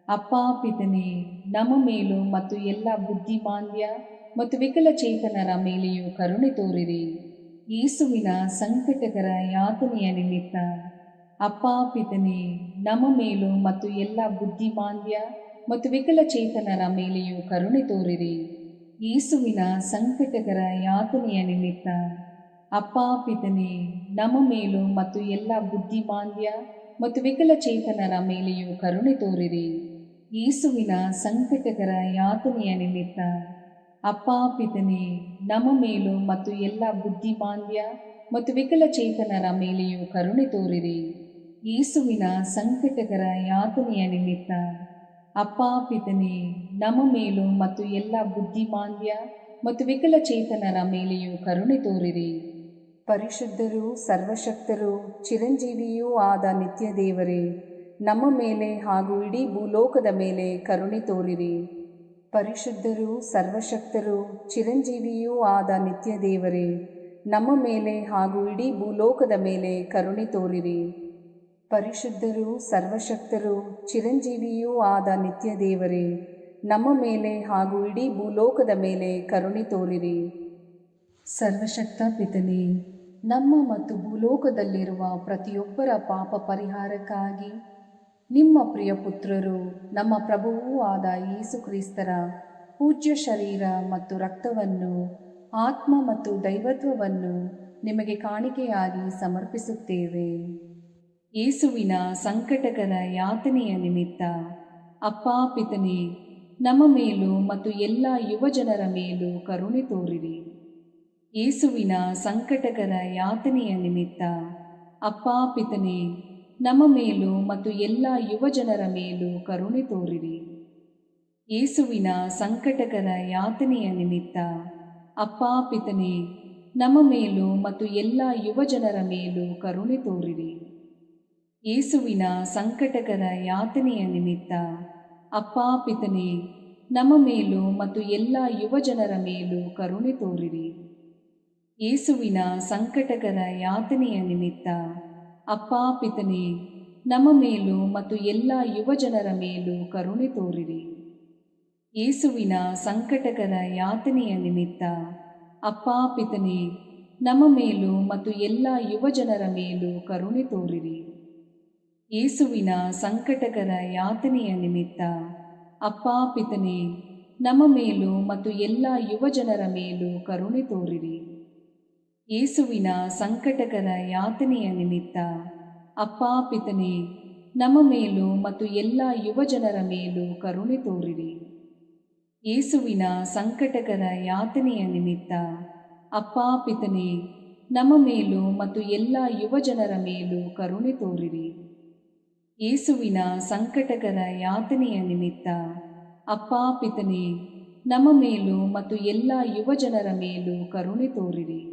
ಅಪ್ಪ ಪಿತನೇ, ನಮ್ಮ ಮೇಲೂ ಮತ್ತು ಎಲ್ಲ ಬುದ್ಧಿಮಾಂದ್ಯ ಮತ್ತು ವಿಕಲಚೇತನರ ಮೇಲೆಯೂ ಕರುಣೆ ತೋರಿರಿ. ಯೇಸುವಿನ ಸಂಕಟಕರ ಯಾತನೆಯ ನಿಮಿತ್ತ ಅಪ್ಪ ಪಿತನೇ, ನಮ್ಮ ಮೇಲೂ ಮತ್ತು ಎಲ್ಲ ಬುದ್ಧಿಮಾಂದ್ಯ ಮತ್ತು ವಿಕಲಚೇತನರ ಮೇಲೆಯೂ ಕರುಣೆ ತೋರಿರಿ. ಯೇಸುವಿನ ಸಂಕಟಕರ ಯಾತನೆಯ ನಿಮಿತ್ತ ಅಪ್ಪ ಪಿತನೇ, ನಮ್ಮ ಮೇಲೂ ಮತ್ತು ಎಲ್ಲ ಬುದ್ಧಿಮಾಂದ್ಯ ಮತ್ತು ವಿಕಲಚೇತನರ ಮೇಲೆಯೂ ಕರುಣೆ ತೋರಿರಿ. ಯೇಸುವಿನ ಸಂಕಟಕರ ಯಾತನೆಯ ನಿಮಿತ್ತ ಅಪ್ಪ ಪಿತನೇ, ನಮ್ಮ ಮೇಲೂ ಮತ್ತು ಎಲ್ಲ ಬುದ್ಧಿಮಾಂದ್ಯ ಮತ್ತು ವಿಕಲಚೇತನರ ಮೇಲೆಯೂ ಕರುಣೆ ತೋರಿರಿ. ಯೇಸುವಿನ ಸಂಕಟಕರ ಯಾತನೆಯ ನಿಮಿತ್ತ ಅಪ್ಪ ಪಿತನೇ, ನಮ್ಮ ಮೇಲೂ ಮತ್ತು ಎಲ್ಲ ಬುದ್ಧಿಮಾಂದ್ಯ ಮತ್ತು ವಿಕಲಚೇತನರ ಮೇಲೆಯೂ ಕರುಣೆ ತೋರಿರಿ. ಪರಿಶುದ್ಧರೂ ಸರ್ವಶಕ್ತರೂ ಚಿರಂಜೀವಿಯೂ ಆದ ನಿತ್ಯ ದೇವರೇ, ನಮ್ಮ ಮೇಲೆ ಹಾಗೂ ಇಡೀ ಭೂಲೋಕದ ಮೇಲೆ ಕರುಣೆ ತೋರಿರಿ. ಪರಿಶುದ್ಧರೂ ಸರ್ವಶಕ್ತರೂ ಚಿರಂಜೀವಿಯೂ ಆದ ನಿತ್ಯ ದೇವರೇ, ನಮ್ಮ ಮೇಲೆ ಹಾಗೂ ಇಡೀ ಭೂಲೋಕದ ಮೇಲೆ ಕರುಣೆ ತೋರಿರಿ. ಪರಿಶುದ್ಧರೂ ಸರ್ವಶಕ್ತರೂ ಚಿರಂಜೀವಿಯೂ ಆದ ನಿತ್ಯ ದೇವರೇ, ನಮ್ಮ ಮೇಲೆ ಹಾಗೂ ಇಡೀ ಭೂಲೋಕದ ಮೇಲೆ ಕರುಣೆ ತೋರಿರಿ. ಸರ್ವಶಕ್ತ ಪಿತನೇ, ನಮ್ಮ ಮತ್ತು ಭೂಲೋಕದಲ್ಲಿರುವ ಪ್ರತಿಯೊಬ್ಬರ ಪಾಪ ಪರಿಹಾರಕ್ಕಾಗಿ ನಿಮ್ಮ ಪ್ರಿಯ ಪುತ್ರರು, ನಮ್ಮ ಪ್ರಭುವೂ ಆದ ಯೇಸು ಕ್ರಿಸ್ತರ ಪೂಜ್ಯ ಶರೀರ ಮತ್ತು ರಕ್ತವನ್ನು, ಆತ್ಮ ಮತ್ತು ದೈವತ್ವವನ್ನು ನಿಮಗೆ ಕಾಣಿಕೆಯಾಗಿ ಸಮರ್ಪಿಸುತ್ತೇವೆ. ಯೇಸುವಿನ ಸಂಕಟಕರ ಯಾತನೆಯ ನಿಮಿತ್ತ ಅಪ್ಪ ಪಿತನೇ, ನಮ್ಮ ಮೇಲೂ ಮತ್ತು ಎಲ್ಲ ಯುವಜನರ ಮೇಲೂ ಕರುಣೆ ತೋರಿರಿ. ಯೇಸುವಿನ ಸಂಕಟಕರ ಯಾತನೆಯ ನಿಮಿತ್ತ ಅಪ್ಪ ಪಿತನೇ, ನಮ್ಮ ಮೇಲೂ ಮತ್ತು ಎಲ್ಲ ಯುವಜನರ ಮೇಲೂ ಕರುಣೆ ತೋರಿರಿ. ಯೇಸುವಿನ ಸಂಕಟಕರ ಯಾತನೆಯ ನಿಮಿತ್ತ ಅಪ್ಪ ಪಿತನೇ, ನಮ್ಮ ಮೇಲೂ ಮತ್ತು ಎಲ್ಲ ಯುವಜನರ ಮೇಲೂ ಕರುಣೆ ತೋರಿರಿ. ಯೇಸುವಿನ ಸಂಕಟಕರ ಯಾತನೆಯ ನಿಮಿತ್ತ ಅಪ್ಪ ಪಿತನೇ, ನಮ್ಮ ಮೇಲೂ ಮತ್ತು ಎಲ್ಲ ಯುವಜನರ ಮೇಲೂ ಕರುಣೆ ತೋರಿರಿ. ಯೇಸುವಿನ ಸಂಕಟಕರ ಯಾತನೆಯ ನಿಮಿತ್ತ ಅಪ್ಪ ಪಿತನೇ, ನಮ್ಮ ಮೇಲೂ ಮತ್ತು ಎಲ್ಲ ಯುವಜನರ ಮೇಲೂ ಕರುಣೆ ತೋರಿರಿ. ಯೇಸುವಿನ ಸಂಕಟಕರ ಯಾತನೆಯ ನಿಮಿತ್ತ ಅಪ್ಪ ಪಿತನೇ, ನಮ್ಮ ಮೇಲೂ ಮತ್ತು ಎಲ್ಲ ಯುವಜನರ ಮೇಲೂ ಕರುಣೆ ತೋರಿರಿ. ಯೇಸುವಿನ ಸಂಕಟಕರ ಯಾತನೆಯ ನಿಮಿತ್ತ ಅಪ್ಪ ಪಿತನೇ, ನಮ್ಮ ಮೇಲೂ ಮತ್ತು ಎಲ್ಲ ಯುವಜನರ ಮೇಲೂ ಕರುಣೆ ತೋರಿರಿ. ಯೇಸುವಿನ ಸಂಕಟಕರ ಯಾತನೆಯ ನಿಮಿತ್ತ ಅಪ್ಪಾ ಪಿತನೇ, ನಮ್ಮ ಮೇಲೂ ಮತ್ತು ಎಲ್ಲ ಯುವಜನರ ಮೇಲೂ ಕರುಣೆ ತೋರಿರಿ. ಯೇಸುವಿನ ಸಂಕಟಕರ ಯಾತನೆಯ ನಿಮಿತ್ತ ಅಪ್ಪಾ ಪಿತನೇ, ನಮ್ಮ ಮೇಲೂ ಮತ್ತು ಎಲ್ಲ ಯುವಜನರ ಮೇಲೂ ಕರುಣೆ ತೋರಿರಿ. ಯೇಸುವಿನ ಸಂಕಟಕರ ಯಾತನೆಯ ನಿಮಿತ್ತ ಅಪ್ಪಾ ಪಿತನೇ, ನಮ್ಮ ಮೇಲೂ ಮತ್ತು ಎಲ್ಲ ಯುವಜನರ ಮೇಲೂ ಕರುಣೆ ತೋರಿರಿ.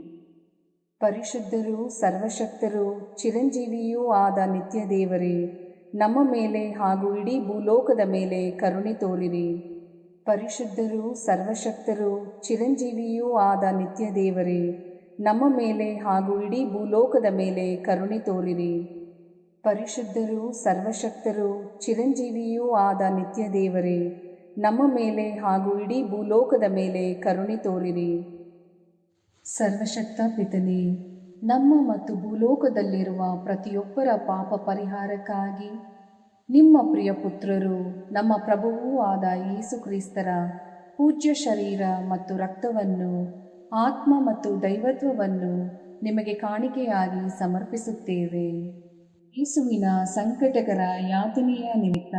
ಪರಿಶುದ್ಧರೂ ಸರ್ವಶಕ್ತರೂ ಚಿರಂಜೀವಿಯೂ ಆದ ನಿತ್ಯ ದೇವರೇ, ನಮ್ಮ ಮೇಲೆ ಹಾಗೂ ಇಡೀ ಭೂಲೋಕದ ಮೇಲೆ ಕರುಣೆ ತೋರಿರಿ. ಪರಿಶುದ್ಧರೂ ಸರ್ವಶಕ್ತರೂ ಚಿರಂಜೀವಿಯೂ ಆದ ನಿತ್ಯ ದೇವರೇ, ನಮ್ಮ ಮೇಲೆ ಹಾಗೂ ಇಡೀ ಭೂಲೋಕದ ಮೇಲೆ ಕರುಣೆ ತೋರಿರಿ. ಪರಿಶುದ್ಧರೂ ಸರ್ವಶಕ್ತರೂ ಚಿರಂಜೀವಿಯೂ ಆದ ನಿತ್ಯ ದೇವರೇ, ನಮ್ಮ ಮೇಲೆ ಹಾಗೂ ಇಡೀ ಭೂಲೋಕದ ಮೇಲೆ ಕರುಣೆ ತೋರಿರಿ. ಸರ್ವಶಕ್ತ ಪಿತನೇ, ನಮ್ಮ ಮತ್ತು ಭೂಲೋಕದಲ್ಲಿರುವ ಪ್ರತಿಯೊಬ್ಬರ ಪಾಪ ಪರಿಹಾರಕ್ಕಾಗಿ ನಿಮ್ಮ ಪ್ರಿಯ ಪುತ್ರರು, ನಮ್ಮ ಪ್ರಭುವೂ ಆದ ಯೇಸು ಕ್ರಿಸ್ತರ ಪೂಜ್ಯ ಶರೀರ ಮತ್ತು ರಕ್ತವನ್ನು, ಆತ್ಮ ಮತ್ತು ದೈವತ್ವವನ್ನು ನಿಮಗೆ ಕಾಣಿಕೆಯಾಗಿ ಸಮರ್ಪಿಸುತ್ತೇವೆ. ಯೇಸುವಿನ ಸಂಕಟಕರ ಯಾತನೆಯ ನಿಮಿತ್ತ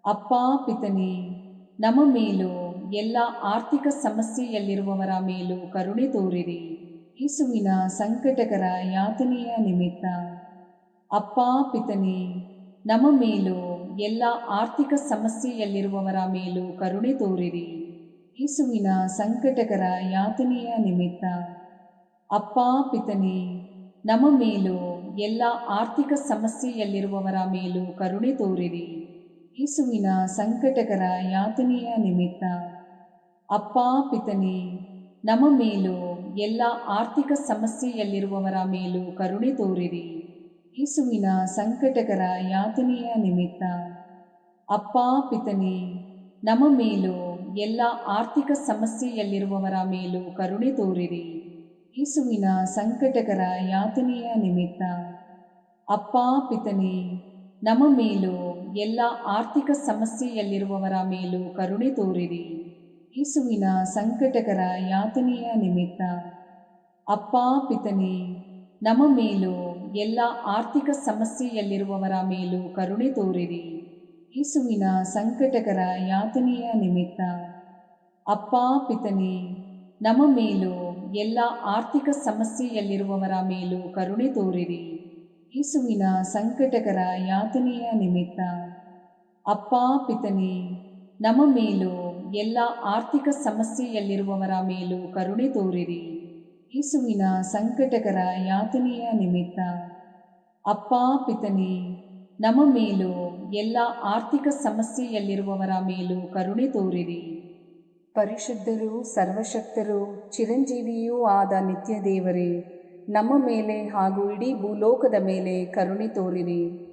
ಅಪ್ಪಾ ಪಿತನೇ, ನಮ್ಮ ಮೇಲೂ ಎಲ್ಲ ಆರ್ಥಿಕ ಸಮಸ್ಯೆಯಲ್ಲಿರುವವರ ಮೇಲೂ ಕರುಣೆ ತೋರಿರಿ. ಯೇಸುವಿನ ಸಂಕಟಕರ ಯಾತನೆಯ ನಿಮಿತ್ತ ಅಪ್ಪಾ ಪಿತನೇ, ನಮ್ಮ ಮೇಲೂ ಎಲ್ಲ ಆರ್ಥಿಕ ಸಮಸ್ಯೆಯಲ್ಲಿರುವವರ ಮೇಲೂ ಕರುಣೆ ತೋರಿರಿ. ಯೇಸುವಿನ ಸಂಕಟಕರ ಯಾತನೆಯ ನಿಮಿತ್ತ ಅಪ್ಪಾ ಪಿತನೇ, ನಮ್ಮ ಮೇಲೂ ಎಲ್ಲ ಆರ್ಥಿಕ ಸಮಸ್ಯೆಯಲ್ಲಿರುವವರ ಮೇಲೂ ಕರುಣೆ ತೋರಿರಿ. ಯೇಸುವಿನ ಸಂಕಟಕರ ಯಾತನೆಯ ನಿಮಿತ್ತ ಅಪ್ಪಾ ಪಿತನೇ, ನಮ್ಮ ಮೇಲೂ ಎಲ್ಲ ಆರ್ಥಿಕ ಸಮಸ್ಯೆಯಲ್ಲಿರುವವರ ಮೇಲೂ ಕರುಣೆ ತೋರಿರಿ. ಯೇಸುವಿನ ಸಂಕಟಕರ ಯಾತನೆಯ ನಿಮಿತ್ತ ಅಪ್ಪಾ ಪಿತನೇ, ನಮ್ಮ ಮೇಲೂ ಎಲ್ಲ ಆರ್ಥಿಕ ಸಮಸ್ಯೆಯಲ್ಲಿರುವವರ ಮೇಲೂ ಕರುಣೆ ತೋರಿರಿ. ಯೇಸುವಿನ ಸಂಕಟಕರ ಯಾತನೆಯ ನಿಮಿತ್ತ ಅಪ್ಪಾ ಪಿತನೇ, ನಮ್ಮ ಮೇಲೂ ಎಲ್ಲ ಆರ್ಥಿಕ ಸಮಸ್ಯೆಯಲ್ಲಿರುವವರ ಮೇಲೂ ಕರುಣೆ ತೋರಿರಿ. ಯೇಸುವಿನ ಸಂಕಟಕರ ಯಾತನೆಯ ನಿಮಿತ್ತ ಅಪ್ಪಾ ಪಿತನೇ, ನಮ್ಮ ಮೇಲೂ ಎಲ್ಲ ಆರ್ಥಿಕ ಸಮಸ್ಯೆಯಲ್ಲಿರುವವರ ಮೇಲೂ ಕರುಣೆ ತೋರಿರಿ. ಯೇಸುವಿನ ಸಂಕಟಕರ ಯಾತನೆಯ ನಿಮಿತ್ತ ಅಪ್ಪಾ ಪಿತನೇ, ನಮ್ಮ ಮೇಲೂ ಎಲ್ಲ ಆರ್ಥಿಕ ಸಮಸ್ಯೆಯಲ್ಲಿರುವವರ ಮೇಲೂ ಕರುಣೆ ತೋರಿರಿ. ಯೇಸುವಿನ ಸಂಕಟಕರ ಯಾತನೆಯ ನಿಮಿತ್ತ ಅಪ್ಪಾ ಪಿತನೇ, ನಮ್ಮ ಮೇಲೂ ಎಲ್ಲ ಆರ್ಥಿಕ ಸಮಸ್ಯೆಯಲ್ಲಿರುವವರ ಮೇಲೂ ಕರುಣೆ ತೋರಿರಿ. ಯೇಸುವಿನ ಸಂಕಟಕರ ಯಾತನೆಯ ನಿಮಿತ್ತ ಅಪ್ಪಾ ಪಿತನೇ, ನಮ್ಮ ಮೇಲೂ ಎಲ್ಲ ಆರ್ಥಿಕ ಸಮಸ್ಯೆಯಲ್ಲಿರುವವರ ಮೇಲೂ ಕರುಣೆ ತೋರಿರಿ. ಪರಿಶುದ್ಧರೂ ಸರ್ವಶಕ್ತರೂ ಚಿರಂಜೀವಿಯೂ ಆದ ನಿತ್ಯ ದೇವರೇ, ನಮ್ಮ ಮೇಲೆ ಹಾಗೂ ಇಡೀ ಭೂಲೋಕದ ಮೇಲೆ ಕರುಣೆ ತೋರಿರಿ.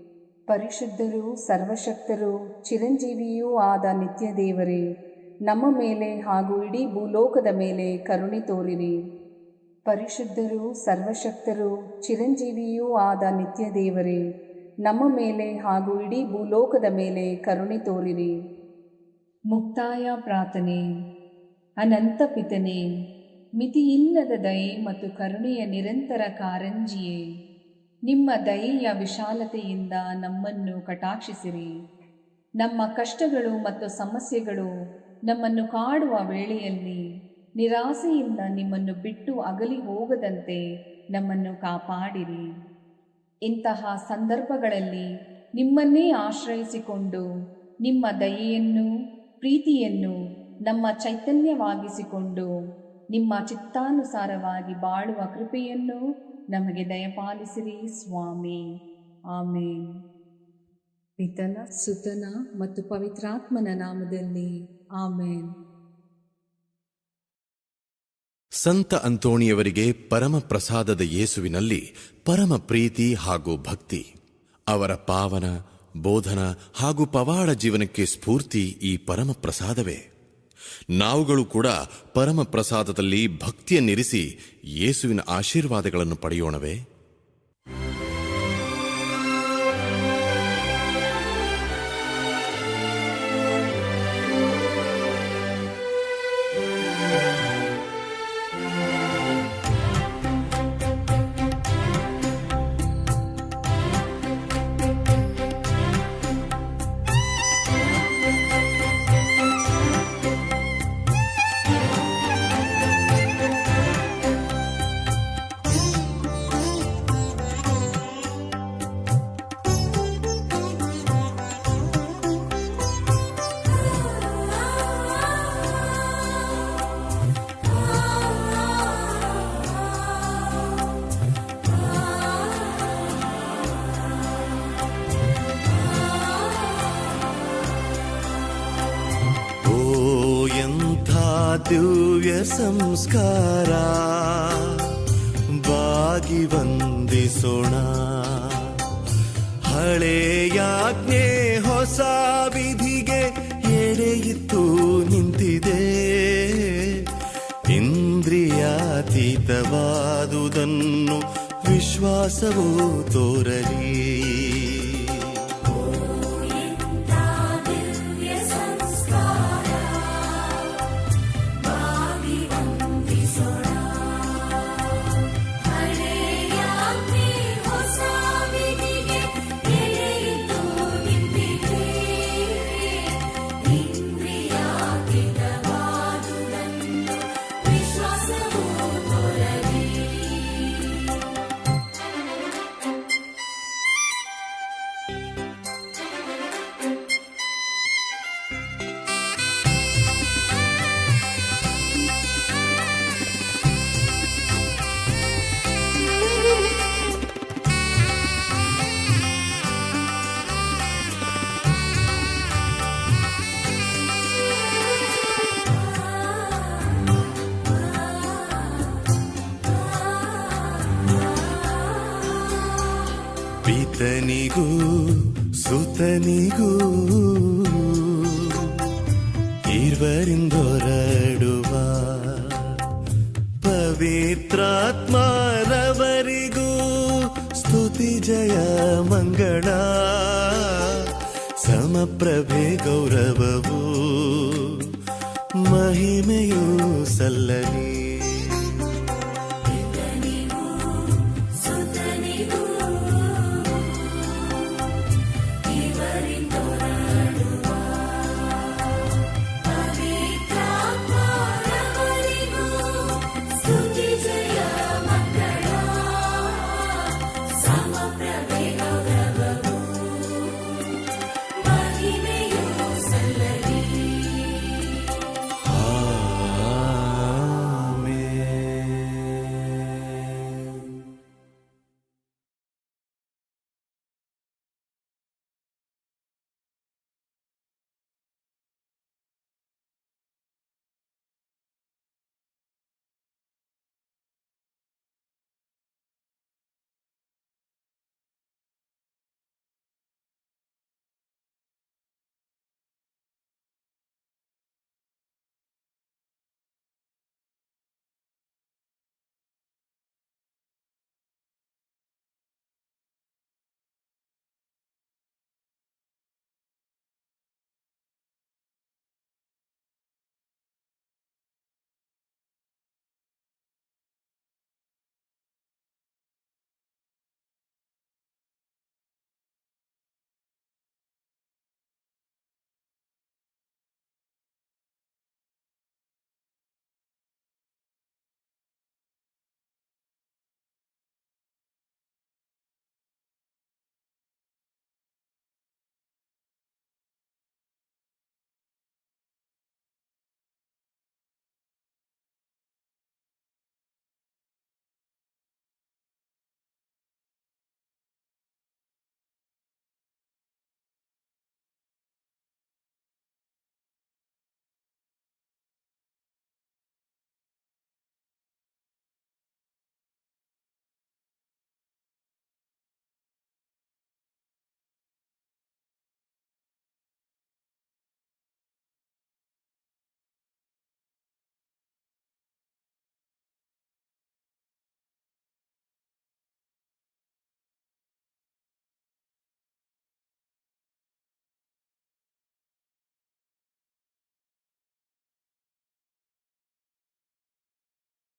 ಪರಿಶುದ್ಧರೂ ಸರ್ವಶಕ್ತರೂ ಚಿರಂಜೀವಿಯೂ ಆದ ನಿತ್ಯ ದೇವರೇ, ನಮ್ಮ ಮೇಲೆ ಹಾಗೂ ಇಡೀ ಭೂಲೋಕದ ಮೇಲೆ ಕರುಣೆ ತೋರಿರಿ. ಪರಿಶುದ್ಧರೂ ಸರ್ವಶಕ್ತರೂ ಚಿರಂಜೀವಿಯೂ ಆದ ನಿತ್ಯ ದೇವರೇ, ನಮ್ಮ ಮೇಲೆ ಹಾಗೂ ಇಡೀ ಭೂಲೋಕದ ಮೇಲೆ ಕರುಣೆ ತೋರಿರಿ. ಮುಕ್ತಾಯ ಪ್ರಾರ್ಥನೆ. ಅನಂತ ಪಿತನೇ, ಮಿತಿಯಿಲ್ಲದ ದಯೆ ಮತ್ತು ಕರುಣೆಯ ನಿರಂತರ ಕಾರಂಜಿಯೇ, ನಿಮ್ಮ ದಯೆಯ ವಿಶಾಲತೆಯಿಂದ ನಮ್ಮನ್ನು ಕಟಾಕ್ಷಿಸಿರಿ. ನಮ್ಮ ಕಷ್ಟಗಳು ಮತ್ತು ಸಮಸ್ಯೆಗಳು ನಮ್ಮನ್ನು ಕಾಡುವ ವೇಳೆಯಲ್ಲಿ ನಿರಾಸೆಯಿಂದ ನಿಮ್ಮನ್ನು ಬಿಟ್ಟು ಅಗಲಿ ಹೋಗದಂತೆ ನಮ್ಮನ್ನು ಕಾಪಾಡಿರಿ. ಇಂತಹ ಸಂದರ್ಭಗಳಲ್ಲಿ ನಿಮ್ಮನ್ನೇ ಆಶ್ರಯಿಸಿಕೊಂಡು ನಿಮ್ಮ ದಯೆಯನ್ನು ಪ್ರೀತಿಯನ್ನು ನಮ್ಮ ಚೈತನ್ಯವಾಗಿಸಿಕೊಂಡು ನಿಮ್ಮ ಚಿತ್ತಾನುಸಾರವಾಗಿ ಬಾಳುವ ಕೃಪೆಯನ್ನು ನಮಗೆ ದಯಪಾಲಿಸಿರಿ ಸ್ವಾಮಿ. ಆಮೇನ್. ಪಿತನ ಸುತನ ಮತ್ತು ಪವಿತ್ರಾತ್ಮನ ನಾಮದಲ್ಲಿ ಆಮೇನ್. ಸಂತ ಅಂತೋಣಿಯವರಿಗೆ ಪರಮ ಪ್ರಸಾದದ ಯೇಸುವಿನಲ್ಲಿ ಪರಮ ಪ್ರೀತಿ ಹಾಗೂ ಭಕ್ತಿ. ಅವರ ಪಾವನ ಬೋಧನ ಹಾಗೂ ಪವಾಡ ಜೀವನಕ್ಕೆ ಸ್ಫೂರ್ತಿ ಈ ಪರಮ ಪ್ರಸಾದವೇ. ನಾವುಗಳು ಕೂಡ ಪರಮ ಪ್ರಸಾದದಲ್ಲಿ ಭಕ್ತಿಯನ್ನಿರಿಸಿ ಯೇಸುವಿನ ಆಶೀರ್ವಾದಗಳನ್ನು ಪಡೆಯೋಣವೇ? ದಿವ್ಯ ಸಂಸ್ಕಾರ ಬಾಗಿ ವಂದಿಸೋಣ. ಹಳೆಯಾಜ್ಞೆ ಹೊಸ ವಿಧಿಗೆ ಎಡೆಯಿತ್ತು ನಿಂತಿದೆ. ಇಂದ್ರಿಯಾತೀತವಾದುದನ್ನು ವಿಶ್ವಾಸವೂ ತೋರಲಿ. ಪಿತನಿಗೂ ಸುತನಿಗೂ ಇರುವರಿಂದೊರಡುವ ಪವಿತ್ರಾತ್ಮರವರಿಗೂ ಸ್ತುತಿ ಜಯ ಮಂಗಳ. ಸಮಪ್ರಭೆ ಗೌರವವು ಮಹಿಮೆಯೂ ಸಲ್ಲಲಿ.